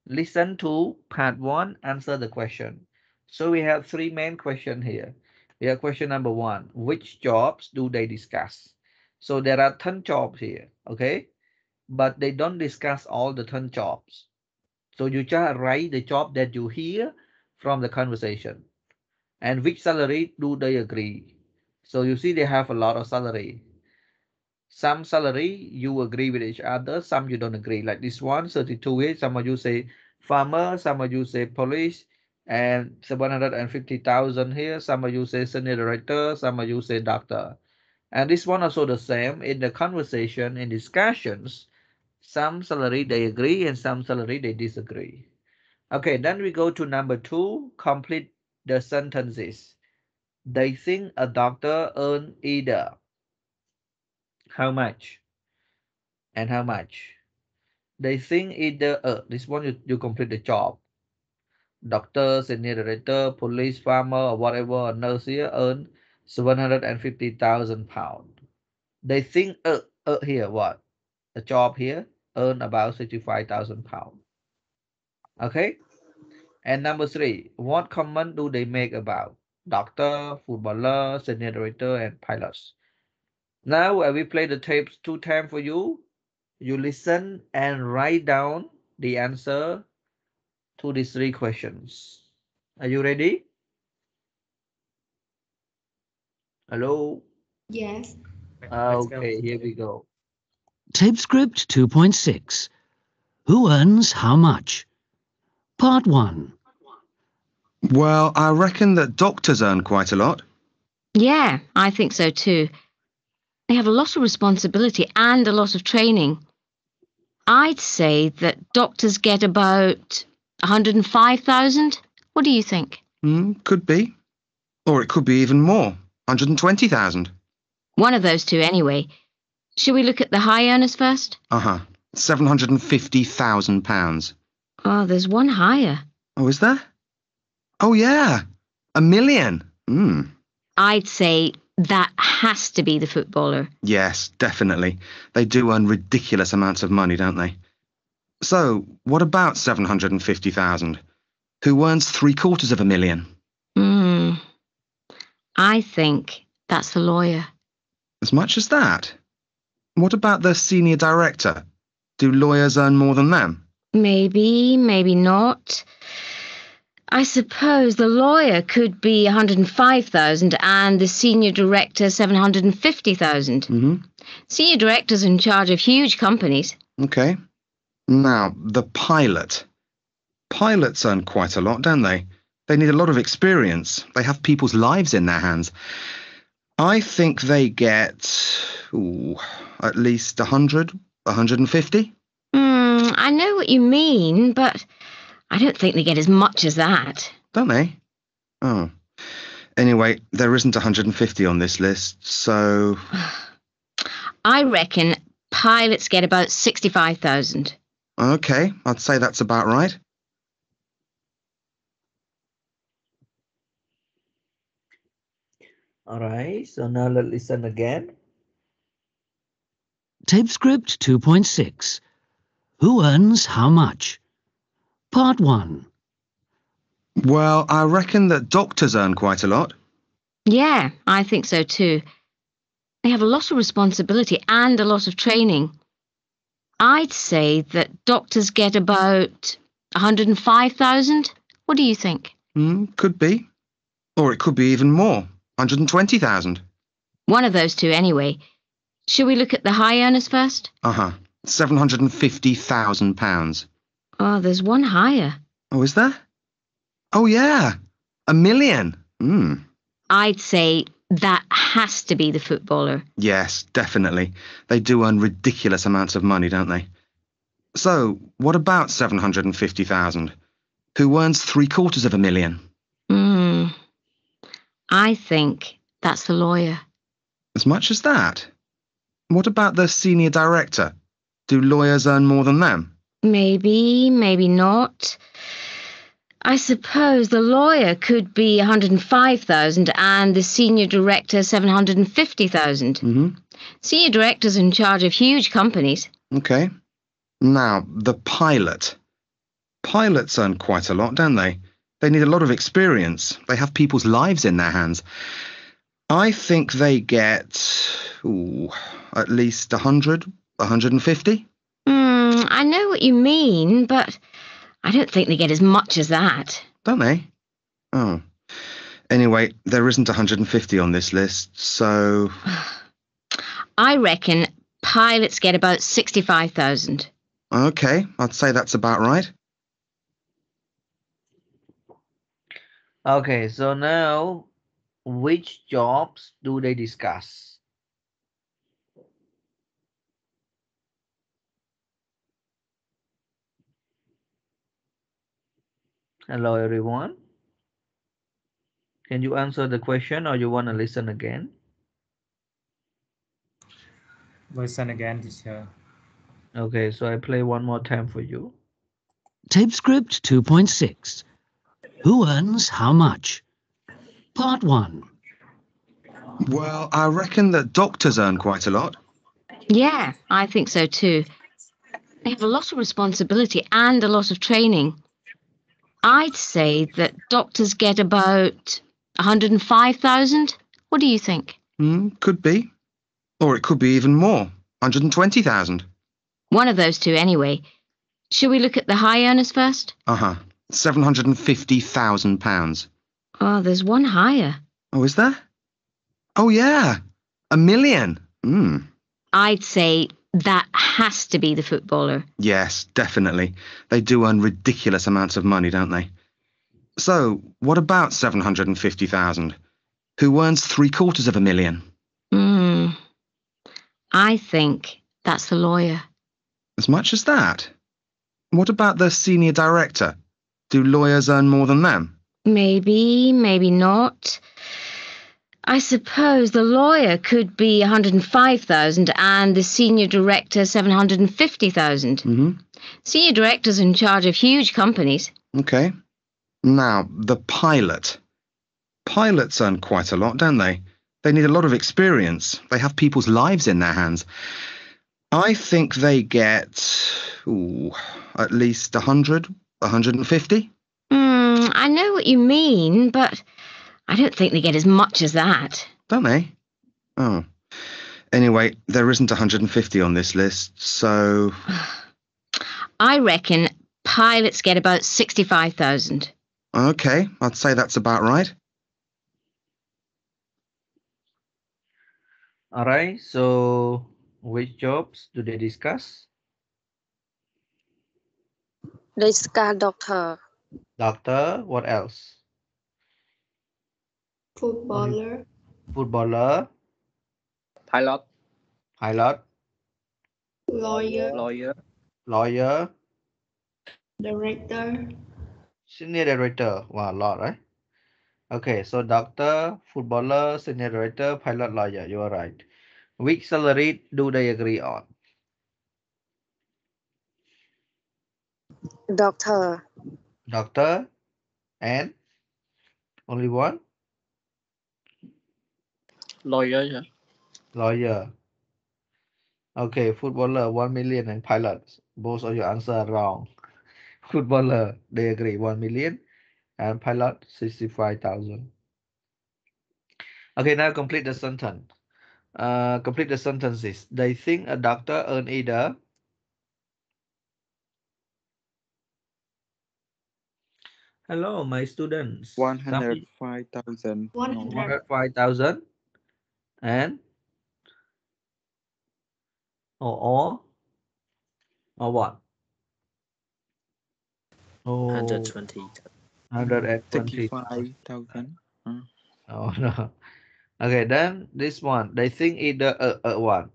Listen to part one, answer the question. So we have three main questions here. We have question number one, which jobs do they discuss? So there are 10 jobs here, okay? But they don't discuss all the 10 jobs. So you just write the job that you hear from the conversation. And which salary do they agree? So you see they have a lot of salary. Some salary you agree with each other, some you don't agree. Like this one, 32 is, some of you say farmer, some of you say police, and 750,000 here, some of you say senior director, some of you say doctor. And this one also the same in the conversation, in discussions, some salary they agree and some salary they disagree. Okay, then we go to number two, complete the sentences. They think a doctor earn either how much and how much. They think either this one you complete the job. Doctor, senior director, police, farmer, or whatever, a nurse here earn 750,000 pounds. They think here what? A job here earn about 65,000 pounds. Okay. And number 3, what comment do they make about doctor, footballer, senior director, and pilots? Now, I will play the tapes 2 times for you. You listen and write down the answer to these 3 questions. Are you ready? Hello? Yes. Let's go. Okay, here we go. Tape script 2.6. Who earns how much? Part 1. Well, I reckon that doctors earn quite a lot. Yeah, I think so too. They have a lot of responsibility and a lot of training. I'd say that doctors get about 105,000. What do you think? Could be. Or it could be even more. 120,000. One of those two anyway. Shall we look at the high earners first? 750,000 pounds. Oh, there's one higher. Oh, is there? Oh, yeah. 1 million. I'd say that has to be the footballer. Yes, definitely. They do earn ridiculous amounts of money, don't they? So, what about 750,000? Who earns 750,000? I think that's the lawyer. As much as that? What about the senior director? Do lawyers earn more than them? Maybe, maybe not. I suppose the lawyer could be 105,000 and the senior director 750,000. Senior director's in charge of huge companies. Okay. Now, the pilot. Pilots earn quite a lot, don't they? They need a lot of experience. They have people's lives in their hands. I think they get at least 100, 150. I know what you mean, but I don't think they get as much as that. Don't they? Oh. Anyway, there isn't 150 on this list, so... I reckon pilots get about 65,000. Okay, I'd say that's about right. All right, so now let's listen again. Tape script 2.6. Who earns how much? Part 1. Well, I reckon that doctors earn quite a lot. Yeah, I think so too. They have a lot of responsibility and a lot of training. I'd say that doctors get about 105,000. What do you think? Could be. Or it could be even more. 120,000. One of those two anyway. Shall we look at the high earners first? 750,000 pounds. Oh, there's one higher. Oh, is there? Oh, yeah. 1 million. I'd say that has to be the footballer. Yes, definitely. They do earn ridiculous amounts of money, don't they? So, what about 750,000? Who earns 750,000? I think that's the lawyer. As much as that? What about the senior director? Do lawyers earn more than them? Maybe, maybe not. I suppose the lawyer could be 105,000 and the senior director 750,000. Senior director's in charge of huge companies. Okay. Now, the pilot. Pilots earn quite a lot, don't they? They need a lot of experience. They have people's lives in their hands. I think they get at least 100, 150. I know what you mean, but I don't think they get as much as that. Don't they? Oh. Anyway, there isn't 150 on this list, so... I reckon pilots get about 65,000. Okay, I'd say that's about right. Okay, so now, which jobs do they discuss? Hello, everyone. Can you answer the question or you want to listen again? Listen again, teacher. Okay, so I play one more time for you. Tape script 2.6. Who earns how much? Part 1. Well, I reckon that doctors earn quite a lot. Yeah, I think so too. They have a lot of responsibility and a lot of training. I'd say that doctors get about 105,000. What do you think? Could be. Or it could be even more. 120,000. One of those two, anyway. Shall we look at the high earners first? £750,000. Oh, there's one higher. Oh, is there? Oh, yeah. £1 million. I'd say that has to be the footballer. Yes, definitely. They do earn ridiculous amounts of money, don't they? So, what about 750,000? Who earns £750,000? I think that's the lawyer. As much as that? What about the senior director? Do lawyers earn more than them? Maybe, maybe not. I suppose the lawyer could be 105,000 and the senior director 750,000. Senior director's in charge of huge companies. Okay. Now, the pilot. Pilots earn quite a lot, don't they? They need a lot of experience. They have people's lives in their hands. I think they get, at least 100, 150. I know what you mean, but I don't think they get as much as that. Don't they? Oh. Anyway, there isn't 150 on this list, so... I reckon pilots get about 65,000. Okay, I'd say that's about right. All right, so which jobs do they discuss? Discuss doctor. Doctor, what else? Footballer. Footballer. Pilot. Pilot. Lawyer. Lawyer. Director. Senior director. Wow, a lot, right? Okay, so doctor, footballer, senior director, pilot, lawyer. You are right. Which salary do they agree on? Doctor. Doctor and only one? Lawyer. Lawyer. Okay, footballer 1 million and pilots. Both of your answer are wrong. Footballer, they agree 1 million and pilot 65,000. Okay, now complete the sentence. Complete the sentences. They think a doctor earn either. Hello, my students. 105,000. 105,000 and or what? Oh, 120. 120. 35,000. Oh no. Okay, then this one. They think either what?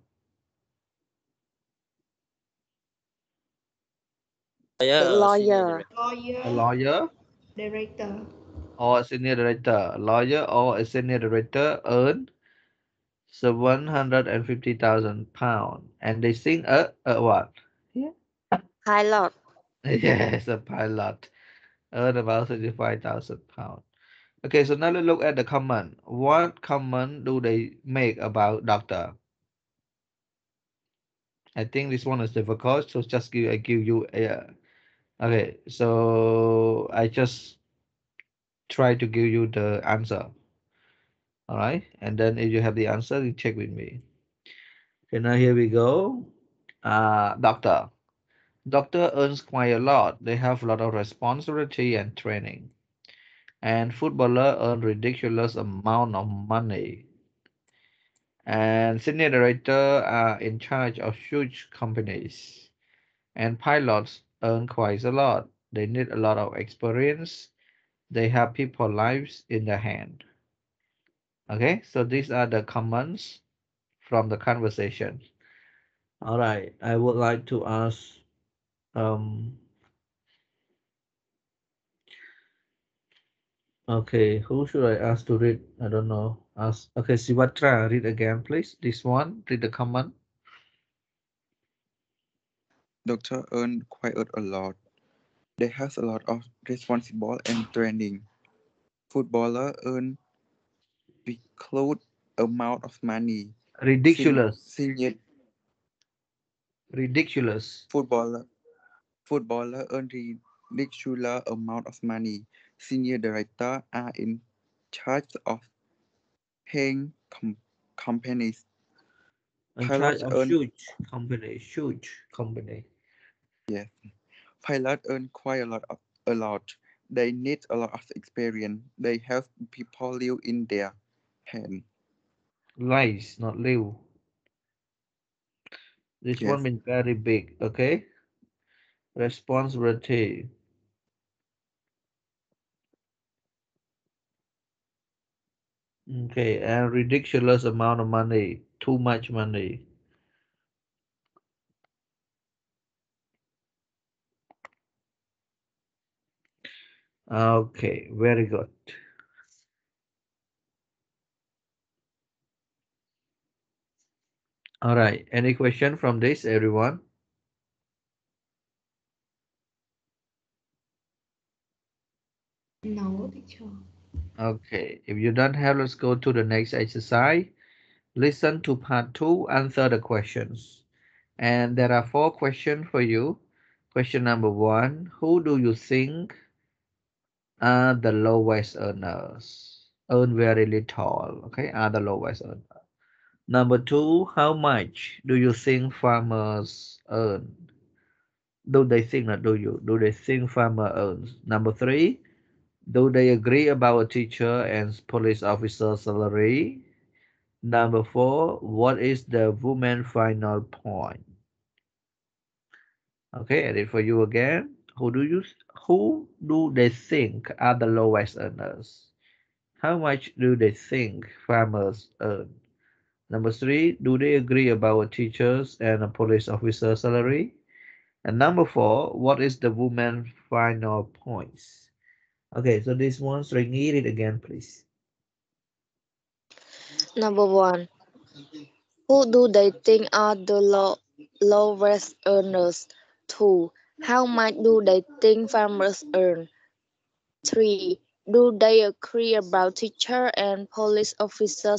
Lawyer. A lawyer Director. or a senior director. A lawyer or a senior director earn £750,000, and they think a what? Yeah. Pilot. Yes, a pilot earn about £35,000. Okay, so now let's look at the comment. What comment do they make about doctor? I think this one is difficult, so just I give you a. Okay, so I just try to give you the answer. All right, and then if you have the answer, you check with me. Okay, now here we go. Doctor. Doctor earns quite a lot. They have a lot of responsibility and training. And footballer earn ridiculous amount of money. And senior director are in charge of huge companies. And pilots earn quite a lot. They need a lot of experience. They have people lives in their hand. Okay, so these are the comments from the conversation. All right, I would like to ask okay, who should I ask to read? I don't know. Ask. Okay, Sivatra, read again, please. This one, read the comment. Doctor earn quite a lot. They have a lot of responsible and training. Footballer earn ridiculous amount of money. Ridiculous. Senior Ridiculous. Footballer earn ridiculous amount of money. Senior director are in charge of paying companies. In charge Pilots of earn huge company. yes. Pilots earn quite a lot. They need a lot of experience. They have people live in their hand. Lies, not live. This one Yes. means very big, okay? Responsibility. Okay, and ridiculous amount of money. Too much money. Okay, very good. All right, any question from this, everyone? No, teacher. Okay, if you don't have, let's go to the next exercise. Listen to part 2, answer the questions. And there are 4 questions for you. Question number 1, who do you think are the lowest earners? Earn very little, okay, are the lowest earners. Number 2, how much do you think farmers earn? Do they think, not do you? Do they think farmer earns? Number 3, do they agree about a teacher and police officer salary? Number 4, what is the woman final point? Okay, and it for you again. Who do they think are the lowest earners? How much do they think farmers earn? Number 3, do they agree about a teacher's and a police officer salary? And number 4, what is the woman final points? Okay, so this one, so read it again, please. Number 1. Who do they think are the lowest earners? 2. How much do they think farmers earn? 3. Do they agree about teacher and police officer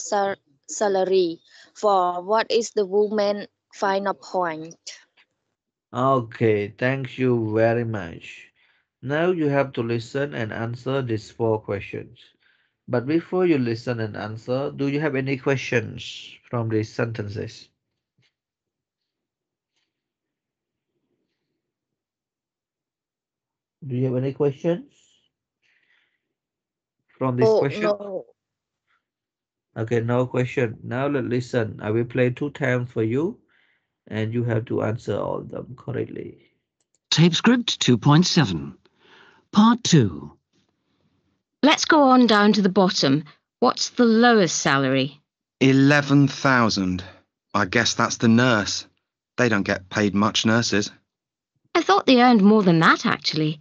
salary? 4. What is the woman final point? Okay, thank you very much. Now you have to listen and answer these 4 questions. But before you listen and answer, do you have any questions from these sentences? Do you have any questions from this Oh, question? no. Okay, no question. Now let's listen. I will play 2 times for you and you have to answer all of them correctly. Tape script 2.7. Part 2. Let's go on down to the bottom. What's the lowest salary? 11,000. I guess that's the nurse. They don't get paid much, nurses. I thought they earned more than that, actually.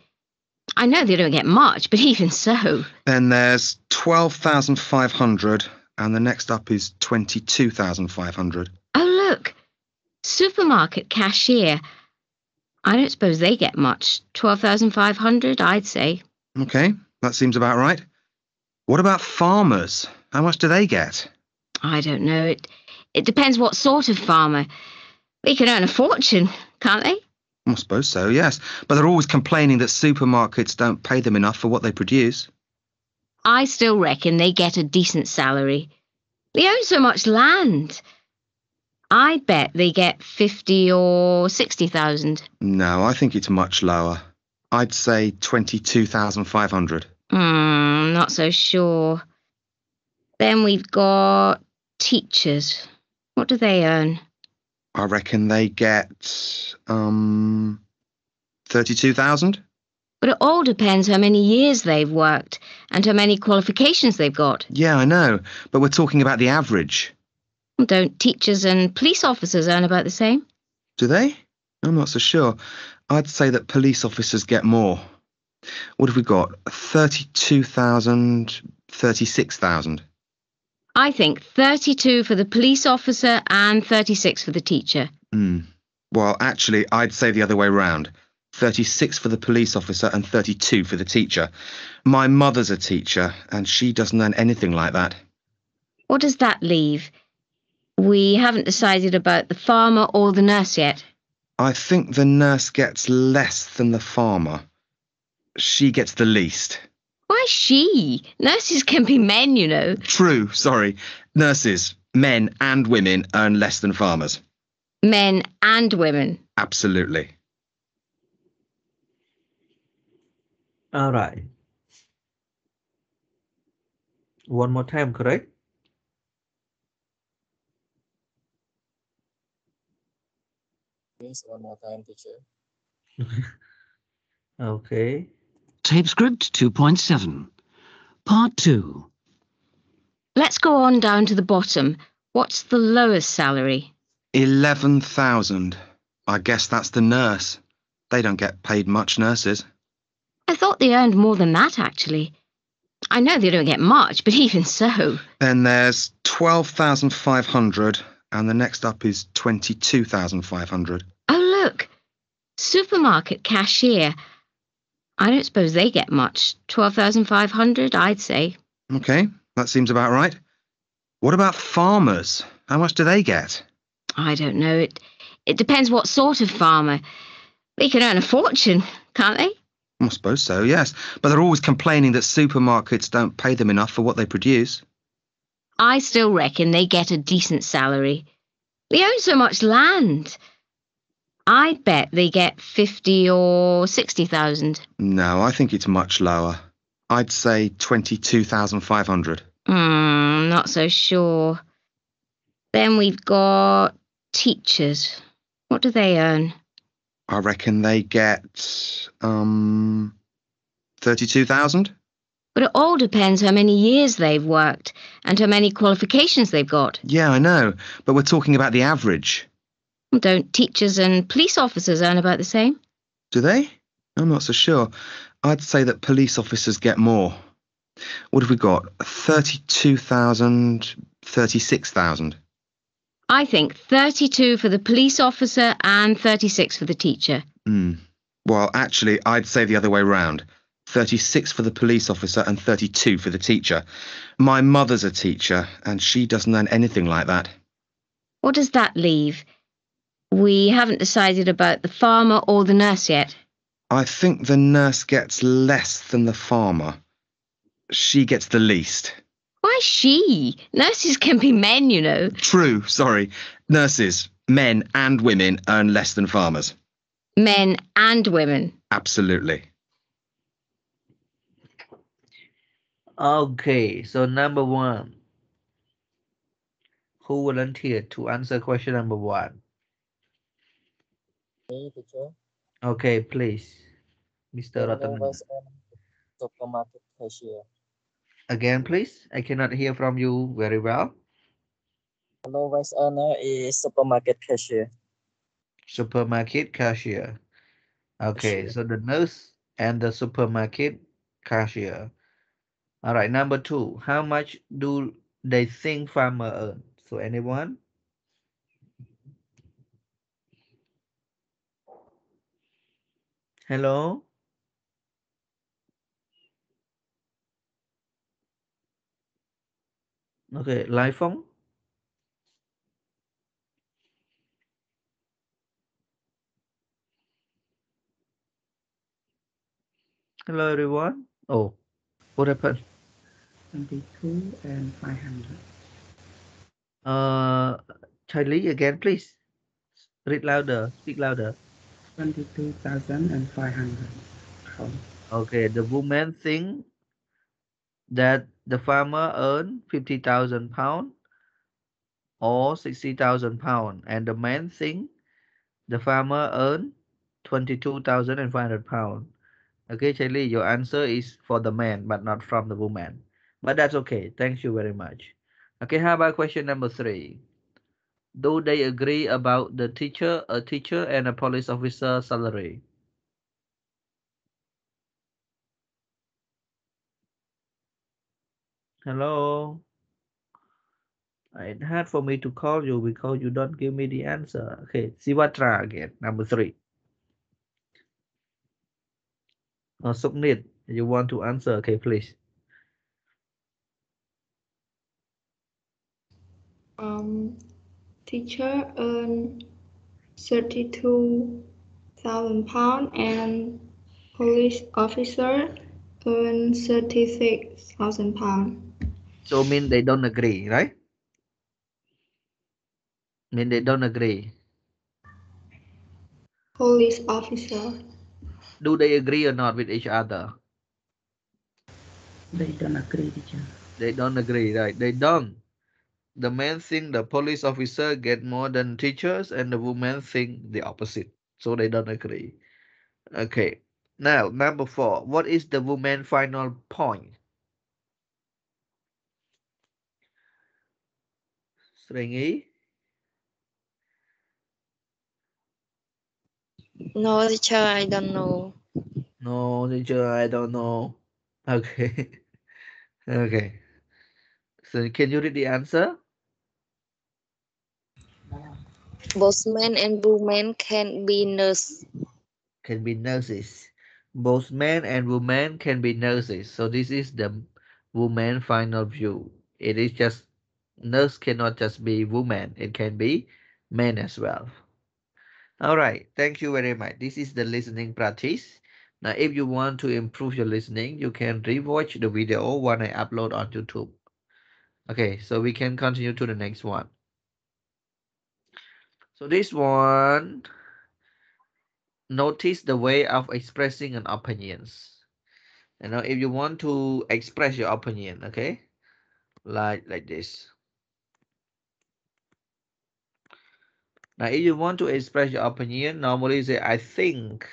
I know they don't get much, but even so. Then there's 12,500, and the next up is 22,500. Oh, look. Supermarket cashier. I don't suppose they get much. 12,500, I'd say. Okay, that seems about right. What about farmers? How much do they get? I don't know. It depends what sort of farmer. They can earn a fortune, can't they? I suppose so, yes. But they're always complaining that supermarkets don't pay them enough for what they produce. I still reckon they get a decent salary. They own so much land. I bet they get 50 or 60,000. No, I think it's much lower. I'd say 22,500. Not so sure. Then we've got teachers. What do they earn? I reckon they get 32,000. But it all depends how many years they've worked and how many qualifications they've got. Yeah, I know, but we're talking about the average. Don't teachers and police officers earn about the same? Do they? I'm not so sure. I'd say that police officers get more. What have we got? 32,000, 36,000. I think 32 for the police officer and 36 for the teacher. Well, actually, I'd say the other way round. 36 for the police officer and 32 for the teacher. My mother's a teacher, and she doesn't earn anything like that. What does that leave? We haven't decided about the farmer or the nurse yet. I think the nurse gets less than the farmer. She gets the least. Why she? Nurses can be men, you know. True, sorry. Nurses, men and women, earn less than farmers. Men and women. Absolutely. All right. One more time, correct? Please, one more time, teacher. Okay. Tape script 2.7. Part 2. Let's go on down to the bottom. What's the lowest salary? 11,000. I guess that's the nurse. They don't get paid much, nurses. I thought they earned more than that, actually. I know they don't get much, but even so. Then there's 12,500, and the next up is 22,500. Oh, look. Supermarket cashier. I don't suppose they get much. 12,500, I'd say. Okay, that seems about right. What about farmers? How much do they get? I don't know. It depends what sort of farmer. They can earn a fortune, can't they? I suppose so, yes. But they're always complaining that supermarkets don't pay them enough for what they produce. I still reckon they get a decent salary. They own so much land. I bet they get 50 or 60,000. No, I think it's much lower. I'd say 22,500. Not so sure. Then we've got teachers. What do they earn? I reckon they get 32,000. But it all depends how many years they've worked and how many qualifications they've got. Yeah, I know, but we're talking about the average. Don't teachers and police officers earn about the same? Do they? I'm not so sure. I'd say that police officers get more. What have we got? 32,000, 36,000. I think 32 for the police officer and 36 for the teacher. Well, actually, I'd say the other way round. 36 for the police officer and 32 for the teacher. My mother's a teacher, and she doesn't earn anything like that. What does that leave? We haven't decided about the farmer or the nurse yet. I think the nurse gets less than the farmer. She gets the least. Why she? Nurses can be men, you know. True, sorry. Nurses, men and women, earn less than farmers. Men and women. Absolutely. Okay, so number 1. Who volunteered to answer question number 1? Me, teacher. Okay, please. Mr. The Ratan. lowest supermarket cashier. Again, please. I cannot hear from you very well. The lowest earner is supermarket cashier. Supermarket cashier. Okay, so the nurse and the supermarket cashier. All right, number 2. How much do they think farmer earn? So anyone? Hello? Okay, live phone. Hello, everyone. Oh, what happened? 22 and 500. Charlie, again, please. Read louder. Speak louder. 22,500 pounds. Okay, the woman think that the farmer earned 50,000 pound or 60,000 pound, and the man think the farmer earned 22,500 pound. Okay, Charlie, your answer is for the man, but not from the woman. But that's okay. Thank you very much. Okay, how about question number 3? Do they agree about a teacher and a police officer salary? Hello? It's hard for me to call you because you don't give me the answer. Okay, Siwatra again, number 3. Suknit, you want to answer? Okay, please. Teacher earn £32,000 and police officer earn £36,000. So mean they don't agree, right? Mean they don't agree. Police officer. Do they agree or not with each other? They don't agree, teacher. They don't agree, right? They don't. The men think the police officer get more than teachers, and the women think the opposite. So they don't agree. Okay. Now, number 4. What is the woman final point? Sringi? No, teacher, I don't know. No, teacher, I don't know. Okay. Okay. So can you read the answer? Both men and women can be nurse. Can be nurses. Both men and women can be nurses. So this is the woman final view. It is just nurse cannot just be woman. It can be men as well. All right. Thank you very much. This is the listening practice. Now, if you want to improve your listening, you can rewatch the video when I upload on YouTube. Okay, so we can continue to the next one. So this one, notice the way of expressing an opinions. You know, if you want to express your opinion, okay, like this. Now, if you want to express your opinion, normally say I think,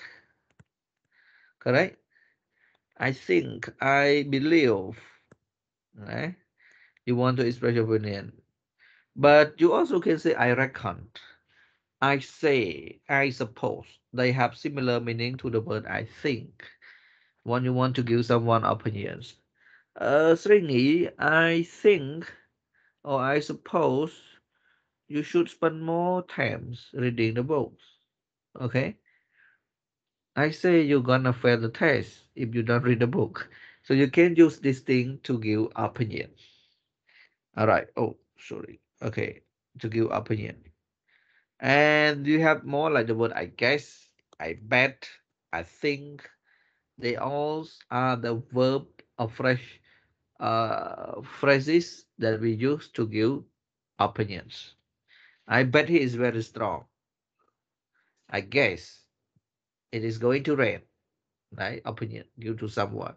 correct? I think, I believe, right? You want to express your opinion, but you also can say I reckon, I say, I suppose. They have similar meaning to the word I think when you want to give someone opinions. Sringi, I think or I suppose you should spend more times reading the books. Okay? I say you're gonna fail the test if you don't read the book. So you can use this thing to give opinion. Alright. Oh, sorry. Okay. To give opinion. And you have more like the word I guess, I bet, I think. They all are the verb of fresh phrases that we use to give opinions. I bet he is very strong. I guess it is going to rain. Right? Opinion give to someone.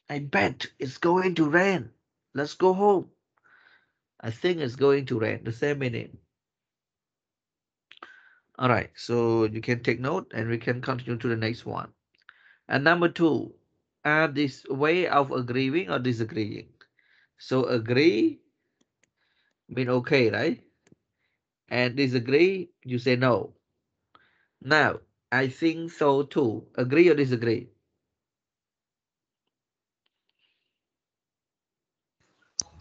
I bet it's going to rain. Let's go home. I think it's going to rain. The same meaning. All right. So you can take note and we can continue to the next one. And number 2, this way of agreeing or disagreeing. So agree mean okay, right? And disagree, you say no. Now, I think so too. Agree or disagree?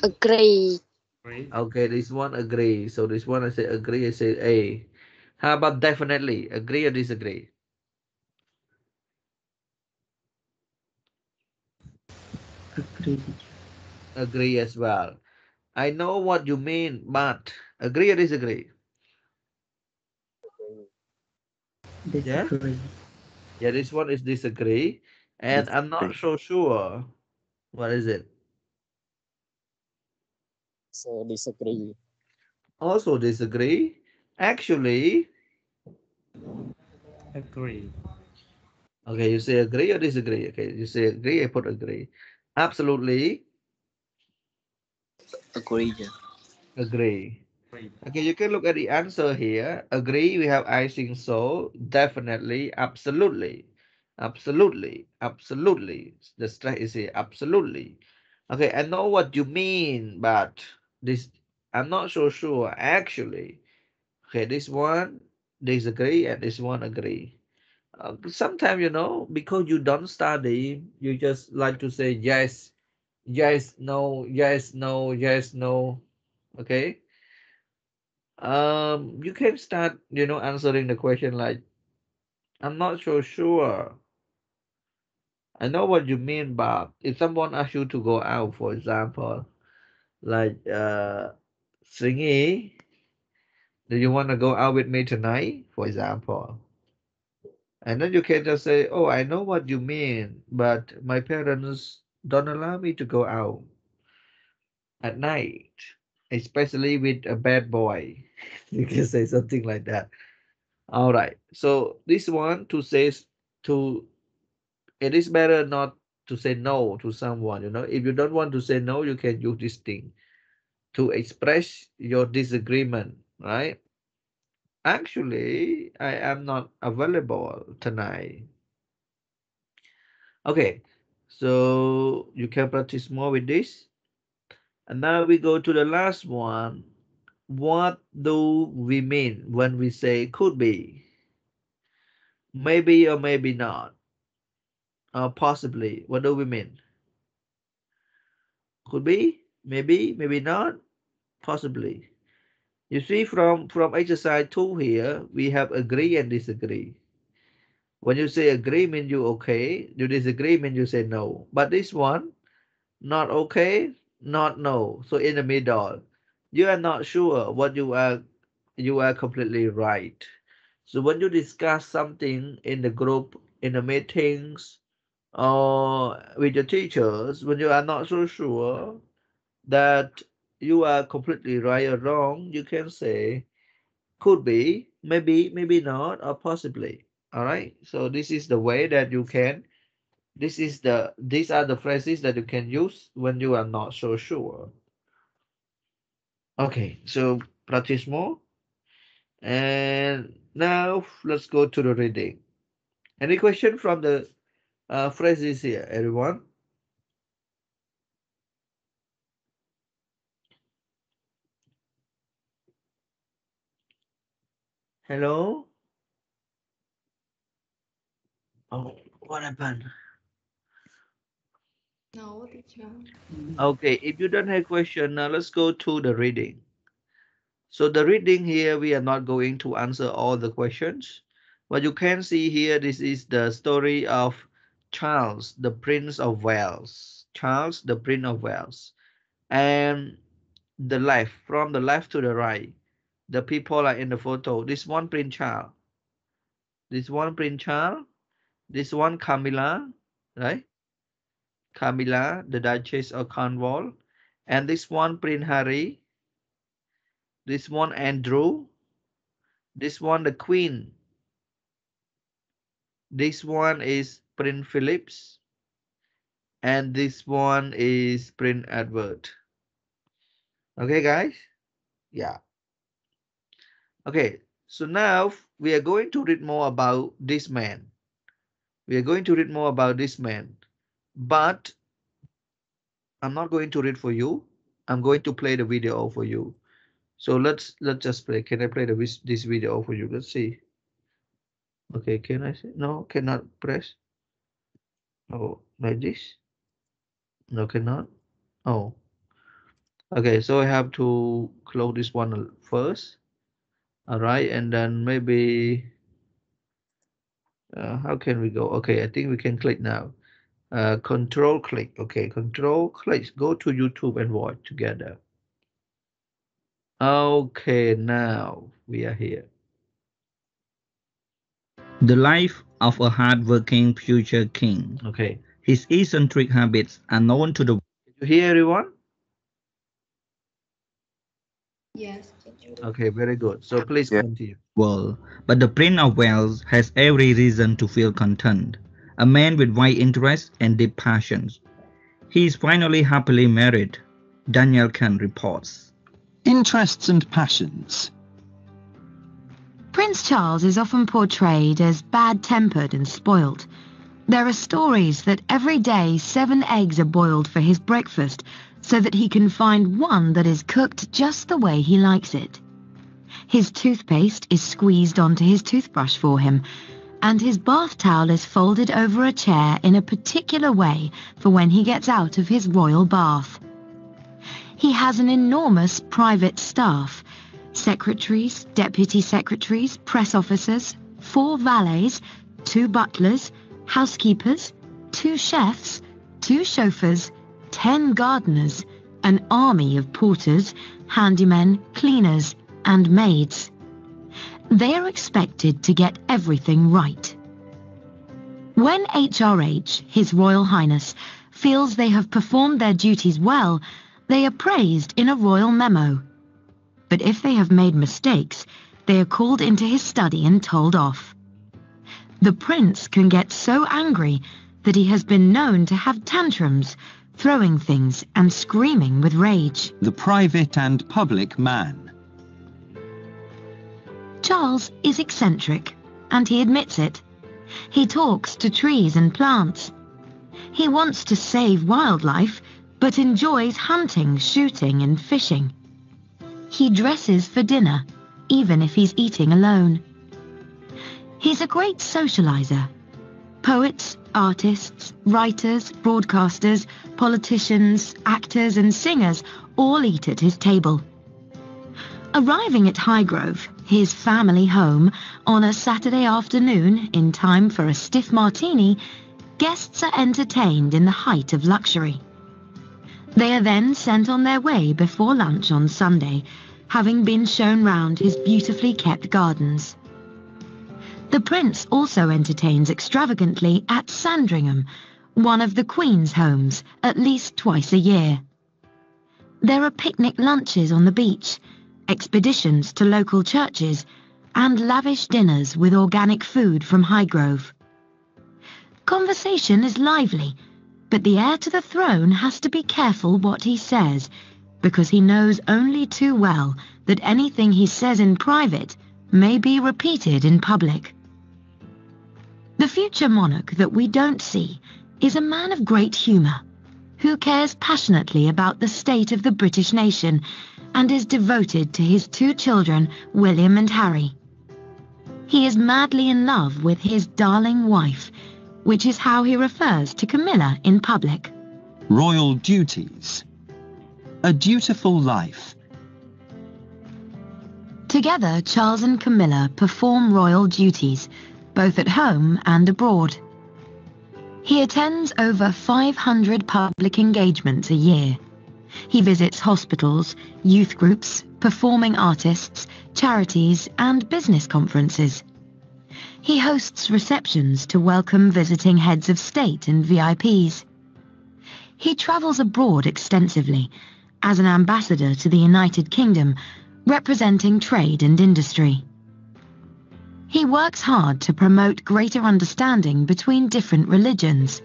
Agree. Okay, this one agree. So this one I say agree, I say A. How about definitely? Agree or disagree? Agree, teacher. Agree as well. I know what you mean, but agree or disagree? Yeah? Disagree. Yeah, this one is disagree. And I'm not Disagree. so sure. What is it? So disagree. Also disagree. Actually, Agree. okay, you say agree or disagree? Okay, you say agree, I put agree. Absolutely Agree, yeah. agree. Agree. Okay, you can look at the answer here. Agree, we have I think so, definitely, absolutely, absolutely, absolutely. The stress is here, absolutely. Okay, I know what you mean, but this, I'm not so sure, actually. Okay, this one disagree and this one agree. Sometimes, because you don't study, you just like to say yes, yes, no, yes, no, yes, no. Okay. You can start, answering the question like, I'm not so sure. I know what you mean, but if someone asks you to go out, for example, like Singy, Do you want to go out with me tonight, for example? And then you can just say, oh, I know what you mean, but my parents don't allow me to go out at night, especially with a bad boy. You can say something like that. All right. So this one to say to it is better not to say no to someone. If you don't want to say no, you can use this thing to express your disagreement, right? Actually, I am not available tonight. Okay, so you can practice more with this. And now we go to the last one. What do we mean when we say could be? Maybe or maybe not, or possibly. What do we mean? Could be, maybe not, possibly. You see, from exercise 2 here, we have agree and disagree. When you say agree, mean you okay. You disagree, mean you say no. But this one, not okay, not no. So in the middle, you are not sure what you are completely right. So when you discuss something in the group, in the meetings, or with your teachers, when you are not so sure that you are completely right or wrong, you can say could be, maybe not, or possibly. All right. So this is the way that you can. These are the phrases that you can use when you are not so sure. Okay. So practice more. And now let's go to the reading. Any question from the phrases here, everyone? Hello? Oh, what happened? No, teacher. Okay, if you don't have question, now let's go to the reading. So the reading here, we are not going to answer all the questions. But you can see here, this is the story of Charles, the Prince of Wales. Charles, the Prince of Wales. And from the left to the right, the people are in the photo. This one Prince Charles. This one Prince Charles. This one Camilla, right? Camilla, the Duchess of Cornwall. And this one Prince Harry. This one Andrew. This one the Queen. This one is Prince Philip's. And this one is Prince Edward. Okay, guys? Yeah. Okay, so now we are going to read more about this man. We are going to read more about this man. But I'm not going to read for you. I'm going to play the video for you. So let's just play. Can I play this video for you? Let's see. Okay, can I see? No, cannot press. Oh, like this? No, cannot. Oh. Okay, so I have to close this one first. All right, and then maybe how can we go? Okay, I think we can click now. Control click. Okay, control click. Go to YouTube and watch together. Okay, now we are here. The life of a hard-working future king. Okay. His eccentric habits are known to the world. Did you hear everyone? Yes, teacher. Okay, very good. So please Yeah. continue. Well, but the Prince of Wales has every reason to feel content. A man with wide interests and deep passions. He is finally happily married. Daniel Khan reports. Interests and passions. Prince Charles is often portrayed as bad-tempered and spoilt. There are stories that every day 7 eggs are boiled for his breakfast so that he can find one that is cooked just the way he likes it. His toothpaste is squeezed onto his toothbrush for him, and his bath towel is folded over a chair in a particular way for when he gets out of his royal bath. He has an enormous private staff: secretaries, deputy secretaries, press officers, 4 valets, 2 butlers, housekeepers, 2 chefs, 2 chauffeurs, 10 gardeners, an army of porters, handymen, cleaners, and maids. They are expected to get everything right. When HRH, His Royal Highness, feels they have performed their duties well, they are praised in a royal memo. But if they have made mistakes, they are called into his study and told off. The prince can get so angry that he has been known to have tantrums, throwing things and screaming with rage. The private and public man. Charles is eccentric, and he admits it. He talks to trees and plants. He wants to save wildlife, but enjoys hunting, shooting and fishing. He dresses for dinner, even if he's eating alone. He's a great socializer. Poets, artists, writers, broadcasters, politicians, actors and singers all eat at his table. Arriving at Highgrove, his family home, on a Saturday afternoon in time for a stiff martini, guests are entertained in the height of luxury. They are then sent on their way before lunch on Sunday, having been shown round his beautifully kept gardens. The prince also entertains extravagantly at Sandringham, one of the Queen's homes, at least twice a year. There are picnic lunches on the beach, expeditions to local churches, and lavish dinners with organic food from Highgrove. Conversation is lively, but the heir to the throne has to be careful what he says, because he knows only too well that anything he says in private may be repeated in public. The future monarch that we don't see is a man of great humour, who cares passionately about the state of the British nation and is devoted to his two children, William and Harry. He is madly in love with his darling wife, which is how he refers to Camilla in public. Royal duties. A dutiful life. Together, Charles and Camilla perform royal duties, both at home and abroad. He attends over 500 public engagements a year. He visits hospitals, youth groups, performing artists, charities and business conferences. He hosts receptions to welcome visiting heads of state and VIPs. He travels abroad extensively as an ambassador to the United Kingdom, representing trade and industry. He works hard to promote greater understanding between different religions.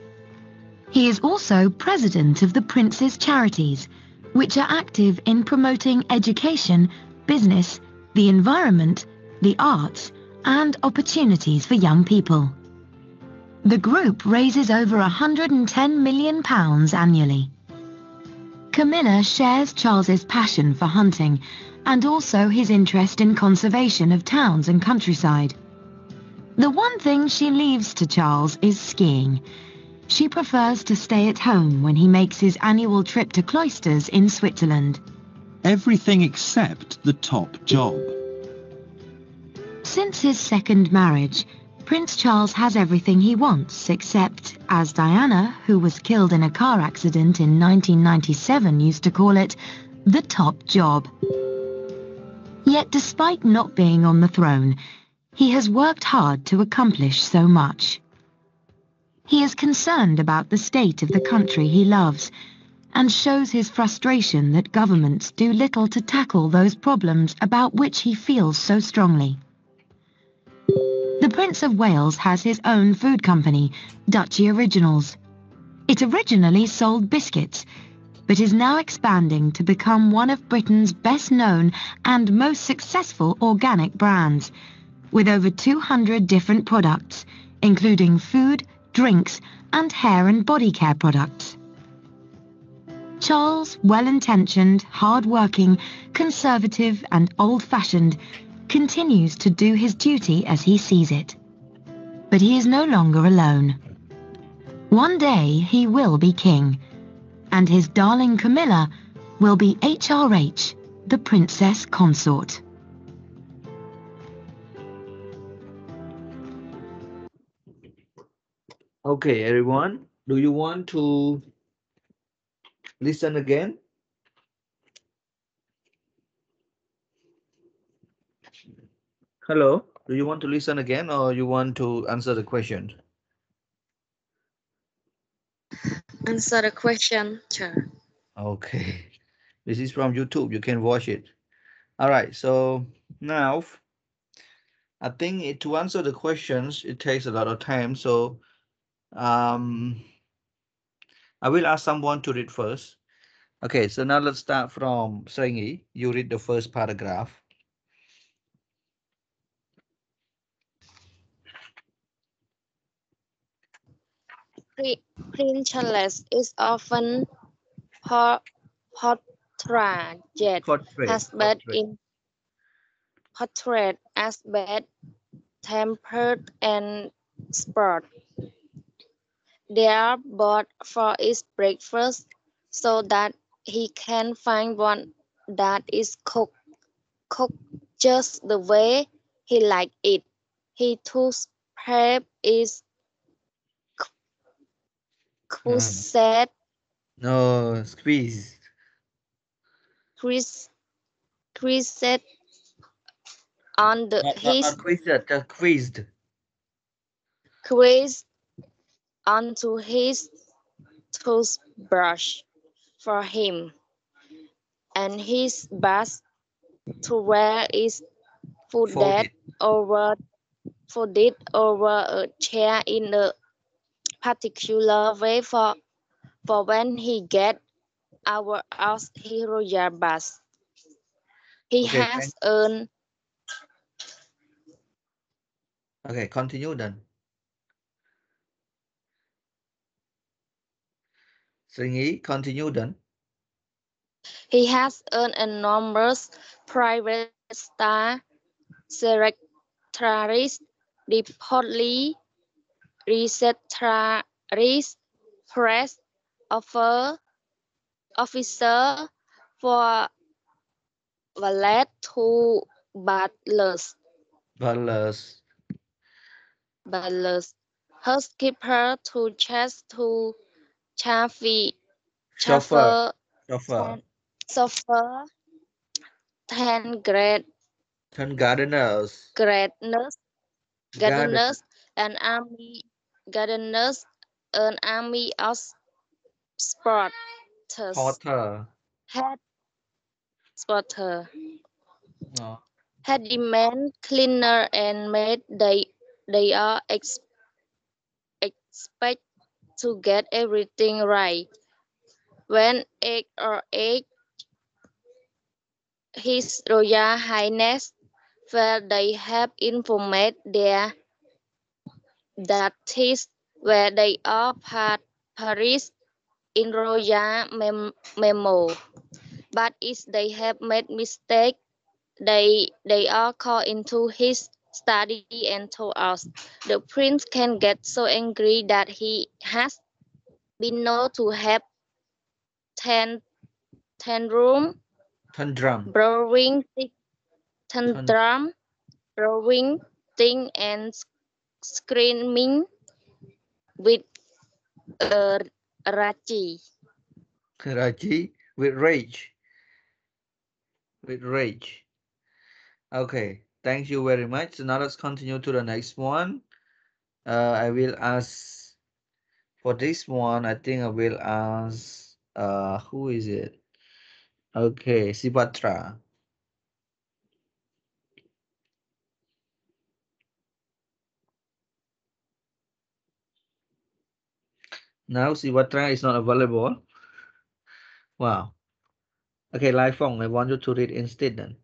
He is also president of the Prince's Charities, which are active in promoting education, business, the environment, the arts, and opportunities for young people. The group raises over £110 million annually. Camilla shares Charles's passion for hunting and also his interest in conservation of towns and countryside. The one thing she leaves to Charles is skiing. She prefers to stay at home when he makes his annual trip to cloisters in Switzerland. Everything except the top job. Since his second marriage, Prince Charles has everything he wants except, as Diana, who was killed in a car accident in 1997, used to call it, the top job. Yet despite not being on the throne, he has worked hard to accomplish so much. He is concerned about the state of the country he loves and shows his frustration that governments do little to tackle those problems about which he feels so strongly. The Prince of Wales has his own food company, Duchy Originals. It originally sold biscuits, but is now expanding to become one of Britain's best-known and most successful organic brands, with over 200 different products, including food, drinks, and hair and body care products. Charles, well-intentioned, hard-working, conservative, and old-fashioned, continues to do his duty as he sees it. But he is no longer alone. One day he will be king, and his darling Camilla will be HRH, the Princess Consort. Okay, everyone, do you want to listen again? Hello. Do you want to listen again or you want to answer the question? Answer the question, sir. Okay. This is from YouTube. You can watch it. All right. So now I think to answer the questions, it takes a lot of time. So um, I will ask someone to read first. Okay. So now let's start from Srengi. You read the first paragraph. Prince is often por- portrayed Portrait. as bad Portrait. in portrait as bad tempered and sport. They are bought for his breakfast so that he can find one that is cooked just the way he liked it. He tooth prep is Crusade No, squeeze. Chris Crusade on the Not his quizzed, just quizzed. quiz onto his toothbrush for him, and his bath to wear is folded Folded. over folded over a chair in a particular way for when he get out his royal bath. He Okay, has earned okay, continue then. Sringi, continue then. he has earned enormous private star secretaries, reportedly receptaries, press officer for valet to Ballas. butlers, housekeeper to chest to chaffee, Chauffeur. chauffeur, Chauffeur. chauffeur, ten Then gardeners. greatness, Garden. gardeners, an army, gardeners, an army of spotters, Porter. head spotter, No. handyman, cleaner, and maid. They are expect to get everything right. When His Royal Highness, where they have informed their that is where they are Paris in Royal memo. But if they have made mistake, they are called into his study and told us. The prince can get so angry that he has been known to have ten room Tundrum. brewing Tund tantrum, brewing thing and screaming with a rachi. Raji with rage. With rage. Okay. Thank you very much. So now let's continue to the next one. I will ask for this one. I think I will ask who is it? Okay, Sibatra. Now Sibatra is not available. Wow. Okay, Lai Fong, I want you to read instead then.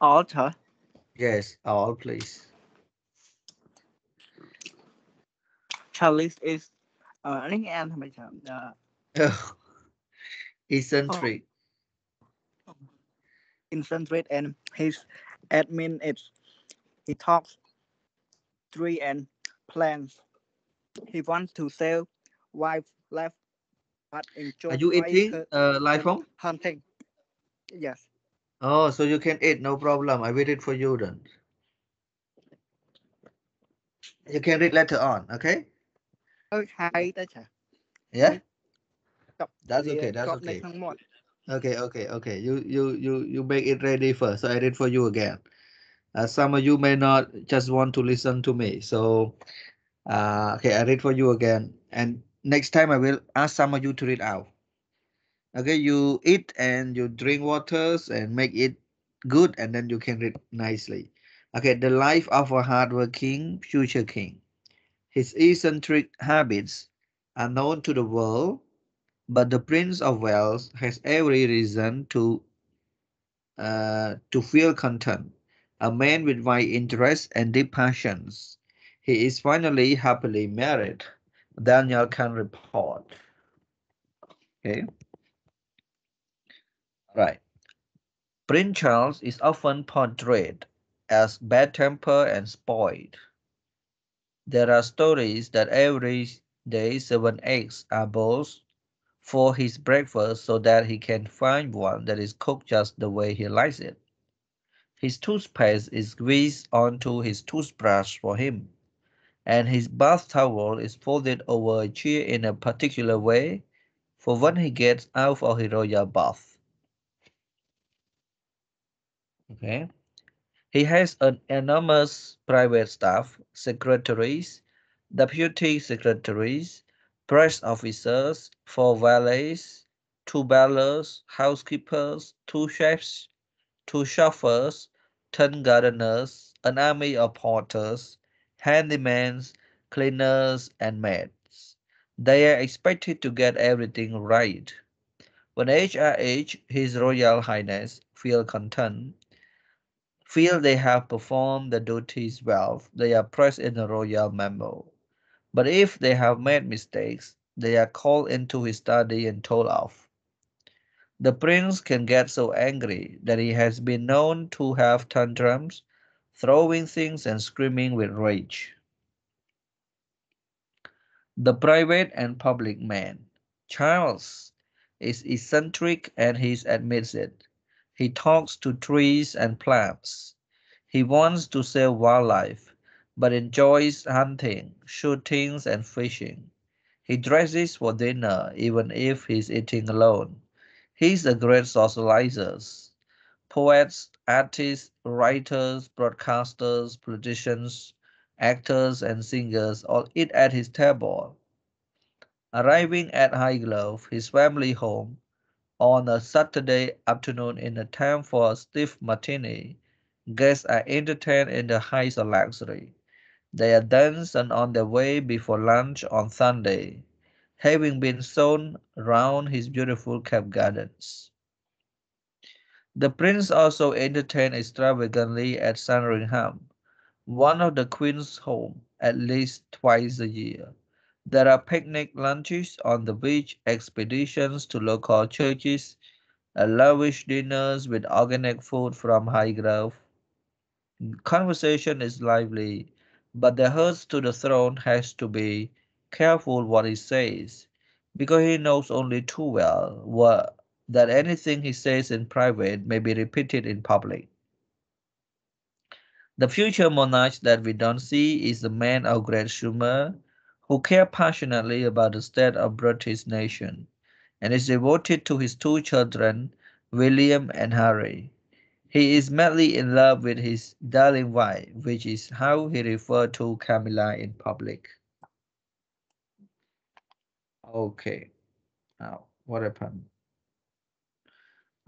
Alter. Yes, all please. Charlie is อันนี้ Anne ทำไมครับ Eccentric. Eccentric and his admin is he talks tree and plants. He wants to sell wife left but Are you enjoy eating, Lai Fong? hunting. Yes. Oh, so you can eat, no problem. I will read for you then. You can read later on, okay? Hay đó chả. Yeah? That's វា okay. ជា That's ប់នៅ okay. ក្នុងមាត់ Okay. You make it ready first. So I read for you again. Some of you may not just want to listen to me. So okay, I read for you again. And next time I will ask some of you to read out. Okay, you eat and you drink waters and make it good, and then you can read nicely. Okay, the life of a hardworking future king. His eccentric habits are known to the world, but the Prince of Wales has every reason to feel content. A man with wide interests and deep passions. He is finally happily married. Daniel can report. Okay, right. Prince Charles is often portrayed as bad-tempered and spoiled. There are stories that every day 7 eggs are boiled for his breakfast so that he can find one that is cooked just the way he likes it. His toothpaste is squeezed onto his toothbrush for him, and his bath towel is folded over a chair in a particular way for when he gets out of his royal bath. Okay. He has an enormous private staff, secretaries, deputy secretaries, press officers, 4 valets, 2 butlers, housekeepers, 2 chefs, 2 chauffeurs, 10 gardeners, an army of porters, handymans, cleaners, and maids. They are expected to get everything right. When HRH, His Royal Highness, feel content, feel they have performed the duties well, they are pressed in a royal memo. But if they have made mistakes, they are called into his study and told off. The prince can get so angry that he has been known to have tantrums, throwing things and screaming with rage. The private and public man. Charles is eccentric and he admits it. He talks to trees and plants. He wants to save wildlife, but enjoys hunting, shooting, and fishing. He dresses for dinner even if he's eating alone. He's a great socializer. Poets, artists, writers, broadcasters, politicians, actors, and singers all eat at his table. Arriving at Highgrove, his family home, on a Saturday afternoon in a time for a stiff martini, guests are entertained in the heights of luxury. They are danced and on their way before lunch on Sunday, having been shown round his beautiful kept gardens. The prince also entertained extravagantly at Sandringham, one of the Queen's home, at least twice a year. There are picnic lunches on the beach, expeditions to local churches, lavish dinners with organic food from Highgrove. Conversation is lively, but the heir to the throne has to be careful what he says, because he knows only too well that anything he says in private may be repeated in public. The future monarch that we don't see is a man of great humor who cares passionately about the state of British nation and is devoted to his 2 children, William and Harry. He is madly in love with his darling wife, which is how he referred to Camilla in public. Okay, now what happened?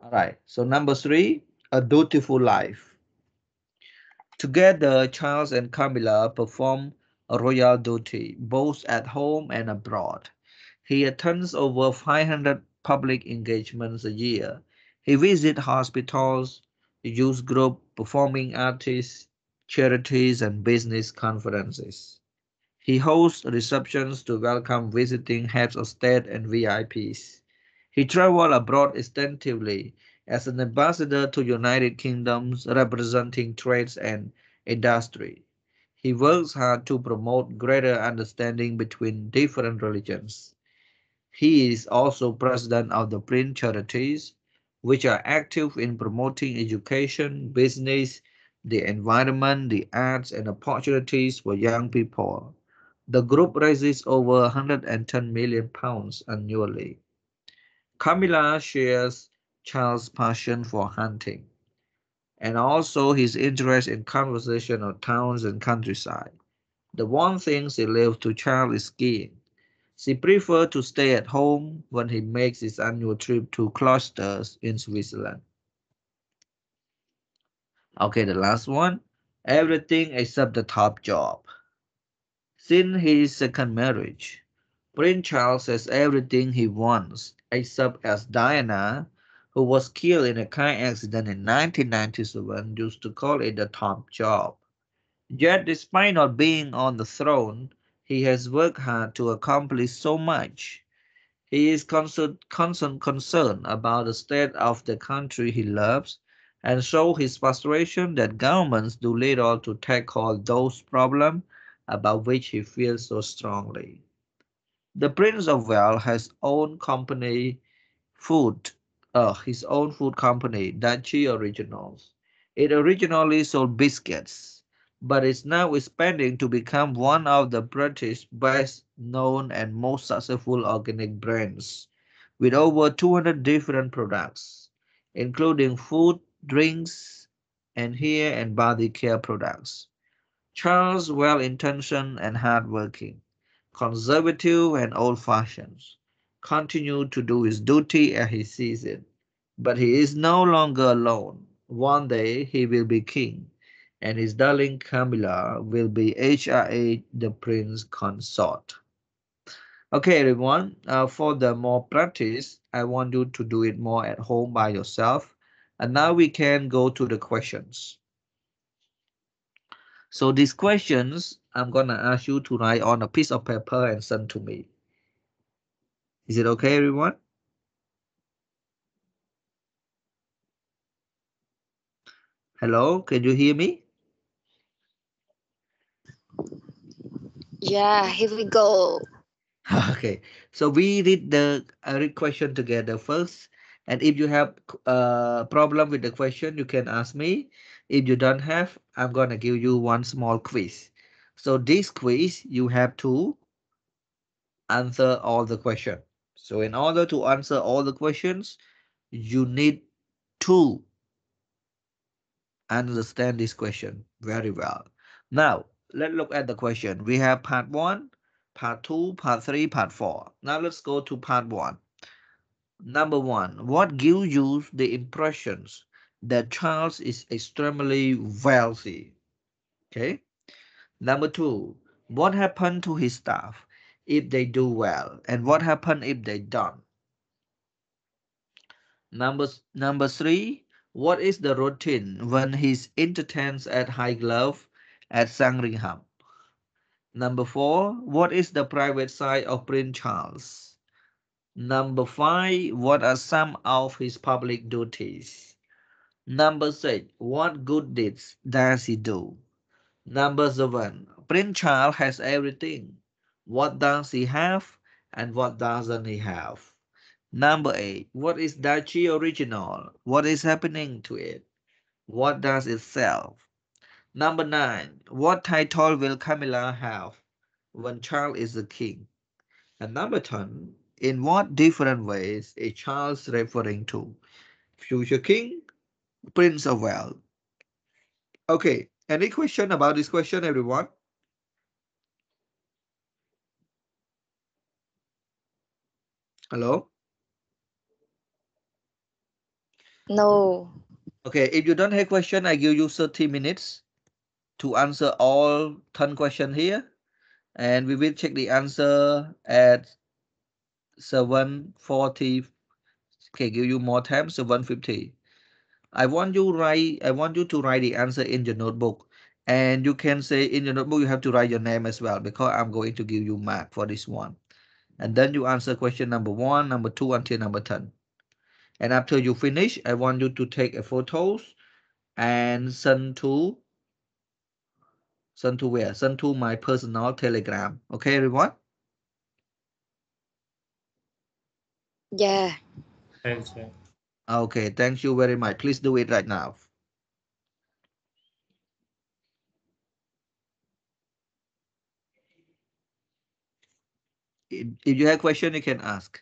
All right, so number 3, a dutiful life. Together, Charles and Camilla perform a royal duty, both at home and abroad. He attends over 500 public engagements a year. He visits hospitals, youth groups, performing artists, charities, and business conferences. He hosts receptions to welcome visiting heads of state and VIPs. He travels abroad extensively as an ambassador to United Kingdoms representing trades and industry. He works hard to promote greater understanding between different religions. He is also president of the Print Charities, which are active in promoting education, business, the environment, the arts, and opportunities for young people. The group raises over £110 million annually. Camilla shares Charles' passion for hunting and also his interest in conversation of towns and countryside. The one thing she leaves to Charles is skiing. She prefers to stay at home when he makes his annual trip to Cloisters in Switzerland. Okay, the last one. Everything except the top job. Since his second marriage, Prince Charles has everything he wants, except as Diana, who was killed in a car accident in 1997, used to call it the top job. Yet, despite not being on the throne, he has worked hard to accomplish so much. He is concerned about the state of the country he loves and show his frustration that governments do little to tackle those problems about which he feels so strongly. The Prince of Wales has own company food, his own food company, Dachi Originals. It originally sold biscuits, but is now expanding to become one of the British best known and most successful organic brands, with over 200 different products, including food, drinks, and hair and body care products. Charles, well intentioned and hardworking, conservative and old fashioned, continued to do his duty as he sees it. But he is no longer alone. One day he will be king, and his darling Camilla will be HRA the prince consort. Okay, everyone, for the more practice, I want you to do it more at home by yourself. And now we can go to the questions. So these questions, I'm gonna ask you to write on a piece of paper and send to me. Is it okay, everyone? Hello, can you hear me? Yeah, here we go. Okay, so we read the read question together first, and if you have a problem with the question, you can ask me. If you don't have, I'm gonna give you one small quiz. So this quiz, you have to answer all the questions. So in order to answer all the questions, you need to understand this question very well. Now, let's look at the question. We have part 1, part 2, part 3, part 4. Now let's go to part 1. Number 1, what gives you the impressions that Charles is extremely wealthy? Okay. Number 2, what happened to his staff if they do well, and what happened if they don't? Number 3, what is the routine when he's entertains at Highgrove at Sandringham? Number 4, what is the private side of Prince Charles? Number 5, what are some of his public duties? Number 6, what good deeds does he do? Number 7, Prince Charles has everything. What does he have and what doesn't he have? Number 8, what is Dachi original? What is happening to it? What does it sell? Number 9, what title will Camilla have when Charles is the king? And number 10, in what different ways is Charles referring to? Future king, Prince of Wales. Okay, any question about this question, everyone? Hello? No. Okay, if you don't have question, I give you 30 minutes to answer all 10 questions here. And we will check the answer at 7:40. Okay, give you more time, 7:50. I want you to write the answer in your notebook. And you can say in your notebook you have to write your name as well, because I'm going to give you mark for this one. And then you answer question number 1, number 2 until number 10. And after you finish, I want you to take a photos and send to where? Send to my personal Telegram. Okay, everyone? Yeah. Thank you. Okay, thank you very much. Please do it right now. If you have question, you can ask.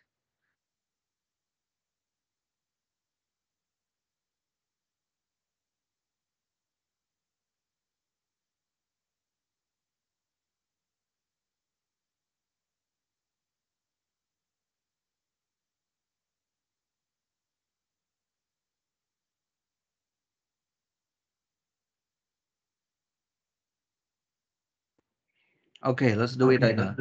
Okay, let's do it right now.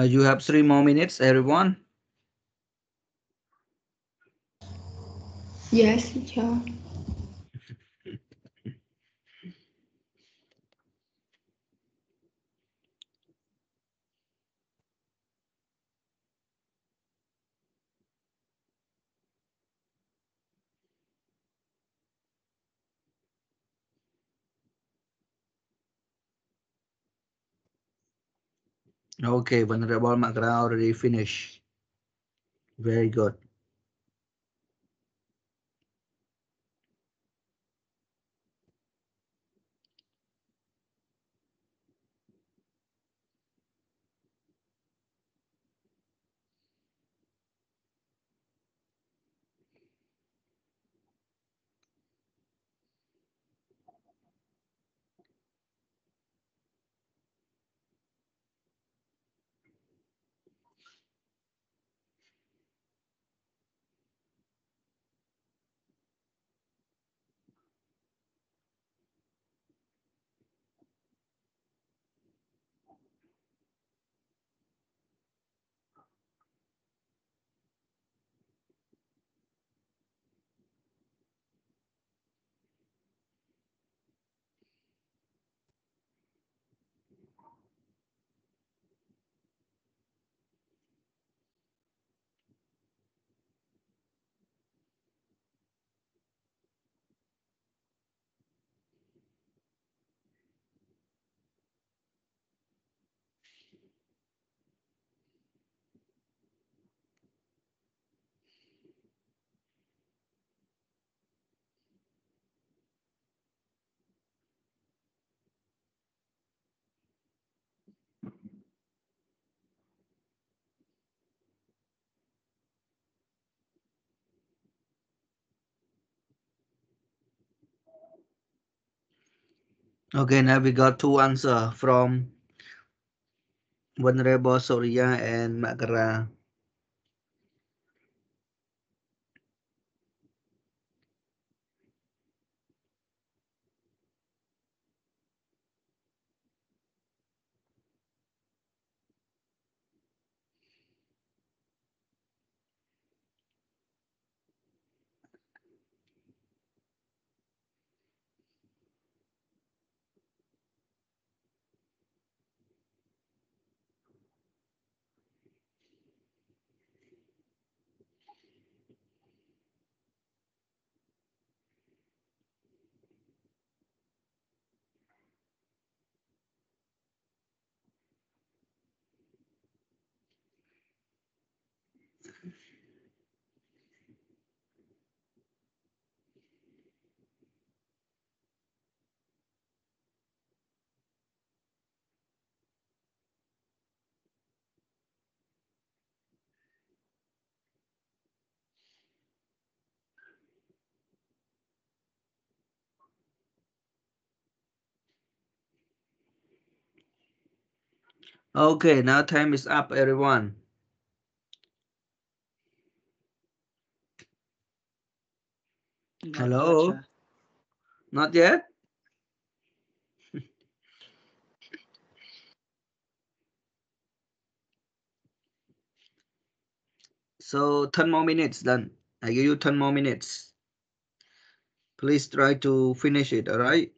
You have 3 more minutes, everyone. Yes, teacher. Okay, Venerable Makra already finished. Very good. Okay, now we got two answers from Venerable Surya and Makra. Okay, now time is up, everyone. Hello? Yet, Not yet? So 10 more minutes then. I give you 10 more minutes. Please try to finish it, all right?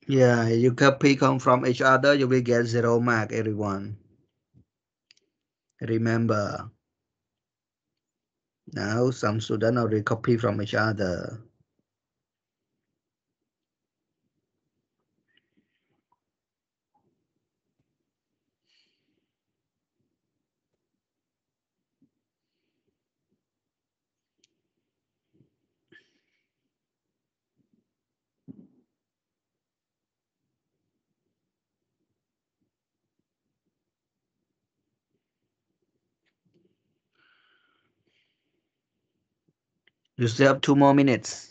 Yeah, you copy come from each other, you will get 0 mark, everyone. Remember. Now some students already copy from each other. You still have 2 more minutes.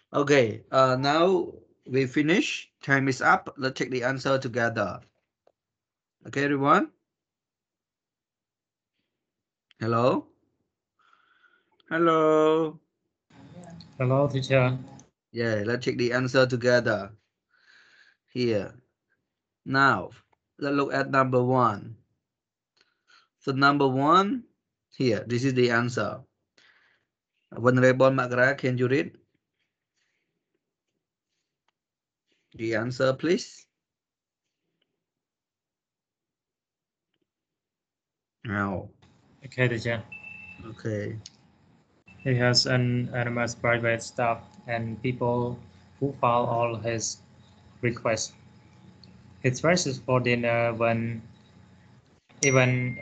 Okay, now we finish. Time is up. Let's check the answer together. Okay, everyone? Hello? Hello? Hello, teacher. Yeah, let's check the answer together. Here. Now, let's look at number 1. So number 1, here, this is the answer. Venerable Magra, can you read the answer, please? Now. Okay, teacher. Okay. He has an enormous private staff and people who follow all his requests. He dresses for dinner even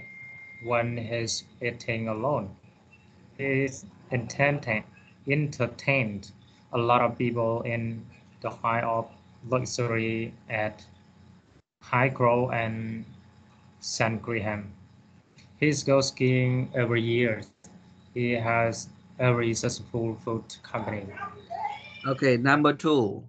when he's eating alone. He's entertained a lot of people in the height of luxury at Highgrove and Sandringham. He goes skiing every year. He has a very successful food company. Okay, number 2.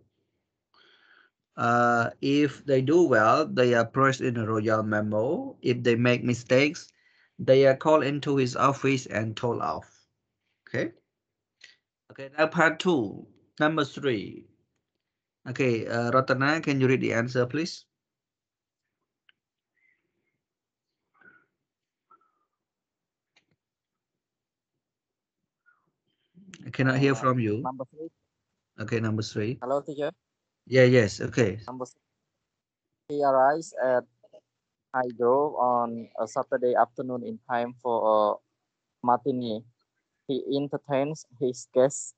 If they do well, they are praised in a royal memo. If they make mistakes, they are called into his office and told off. Okay. Okay, now part 2. Number 3. Okay, Ratana, can you read the answer, please? I cannot hear from you. Number 3. Okay, number 3. Hello, teacher. Yeah, yes, okay. Number 3. He arrives at Highgrove on a Saturday afternoon in time for a matinee. He entertains his guests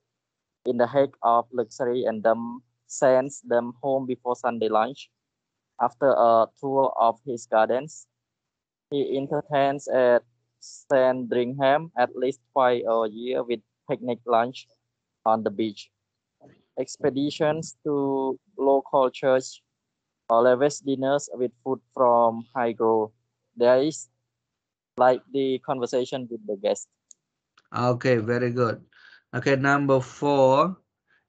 in the height of luxury and dumb sends them home before Sunday lunch. After a tour of his gardens, he entertains at Sandringham at least twice a year with picnic lunch on the beach. Expeditions to local church or lavish dinners with food from Highgrove. There is like the conversation with the guest. Okay, very good. Okay, number 4.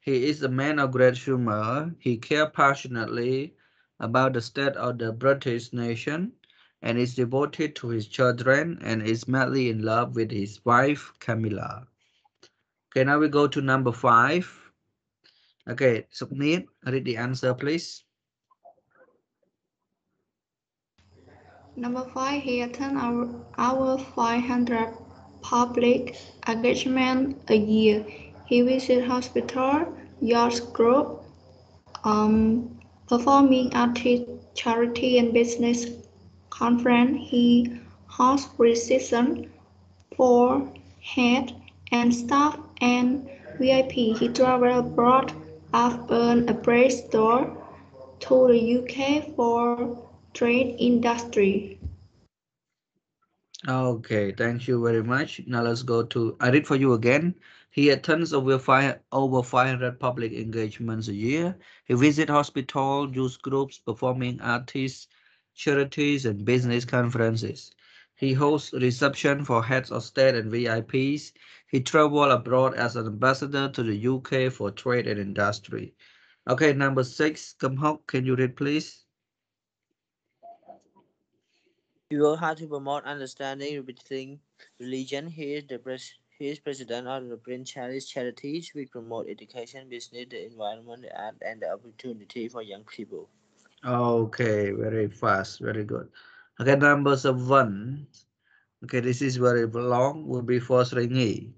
He is a man of great humor. He cares passionately about the state of the British nation and is devoted to his children and is madly in love with his wife, Camilla. Okay, now we go to number 5. Okay, submit. Read the answer, please. Number 5. He attends our 500 public engagements a year. He visits hospital, yacht group, performing artist, charity and business conference. He hosts reception for head and staff and VIP. He travels abroad. I've earned a ambassador to the UK for trade industry. Okay, thank you very much. Now let's go to, I read for you again. He attends over 500 public engagements a year. He visits hospitals, youth groups, performing artists, charities, and business conferences. He hosts reception for heads of state and VIPs. He travels abroad as an ambassador to the UK for trade and industry. Okay, number 6, Kamhok, can you read please? He worked hard to promote understanding between religion. He is president of the Prince Charles Charities, which promote education, business, the environment, the art, and the opportunity for young people. Okay, very fast, very good. Okay, number 7. Okay, this is very long, will be for Sringi.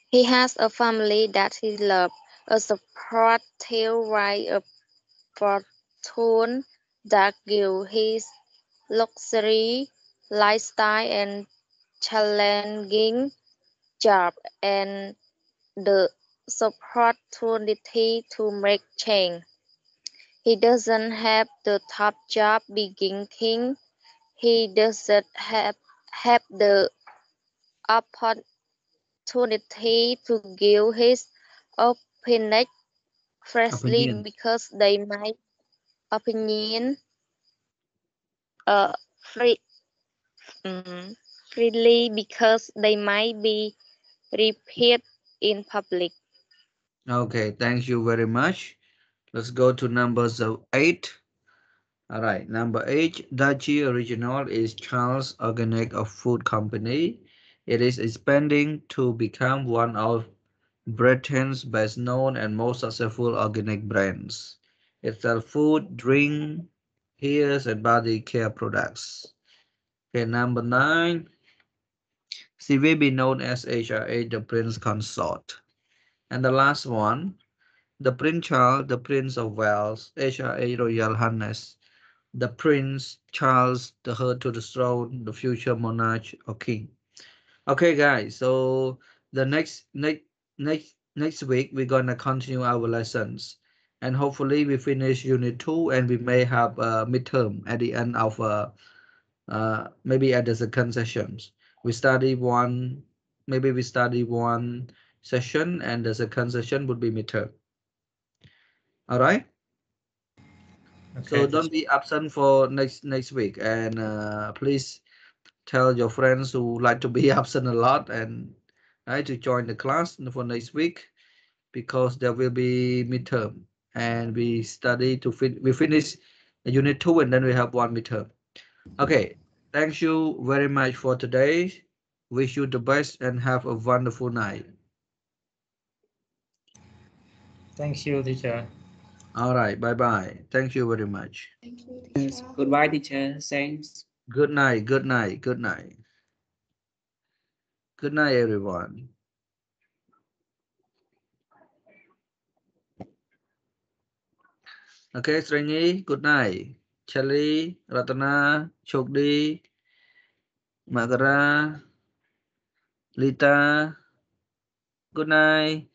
He has a family that he loves, a supportive wife, a fortune that gives his luxury lifestyle and challenging job, and the opportunity to make change. He doesn't have the top job being king. He doesn't have the opportunity to give his opinion freely Opinion. because they might opinion uh free, freely because they might be repeated in public. Okay, thank you very much. Let's go to number 8. All right, number 8, Daiichi Original is Charles Organic of Food Company. It is expanding to become one of Britain's best known and most successful organic brands. It sells food, drink, hairs, and body care products. Okay, number 9, she will be known as HRA, the Prince Consort. And the last one, the Prince Charles, the Prince of Wales, HRA Royal Highness, the Prince Charles, the heir to the throne, the future monarch or king. Okay, guys. So the next week we're gonna continue our lessons, and hopefully we finish Unit 2, and we may have a midterm at the end of maybe at the second sessions. We study one, maybe we study one session, and the second session would be midterm. All right. So Okay, don't teacher. be absent for next week, and please tell your friends who like to be absent a lot and to join the class for next week, because there will be midterm, and we study to we finish Unit 2, and then we have one midterm. Okay, thank you very much for today. Wish you the best and have a wonderful night. Thank you, teacher. All right, bye bye. Thank you very much. Thank you, Yes. teacher. Goodbye, teacher. Thanks. Good night, good night, good night. Good night, everyone. Okay, Sringi, good night. Charlie, Ratana, Chokdi, Magara, Lita, good night.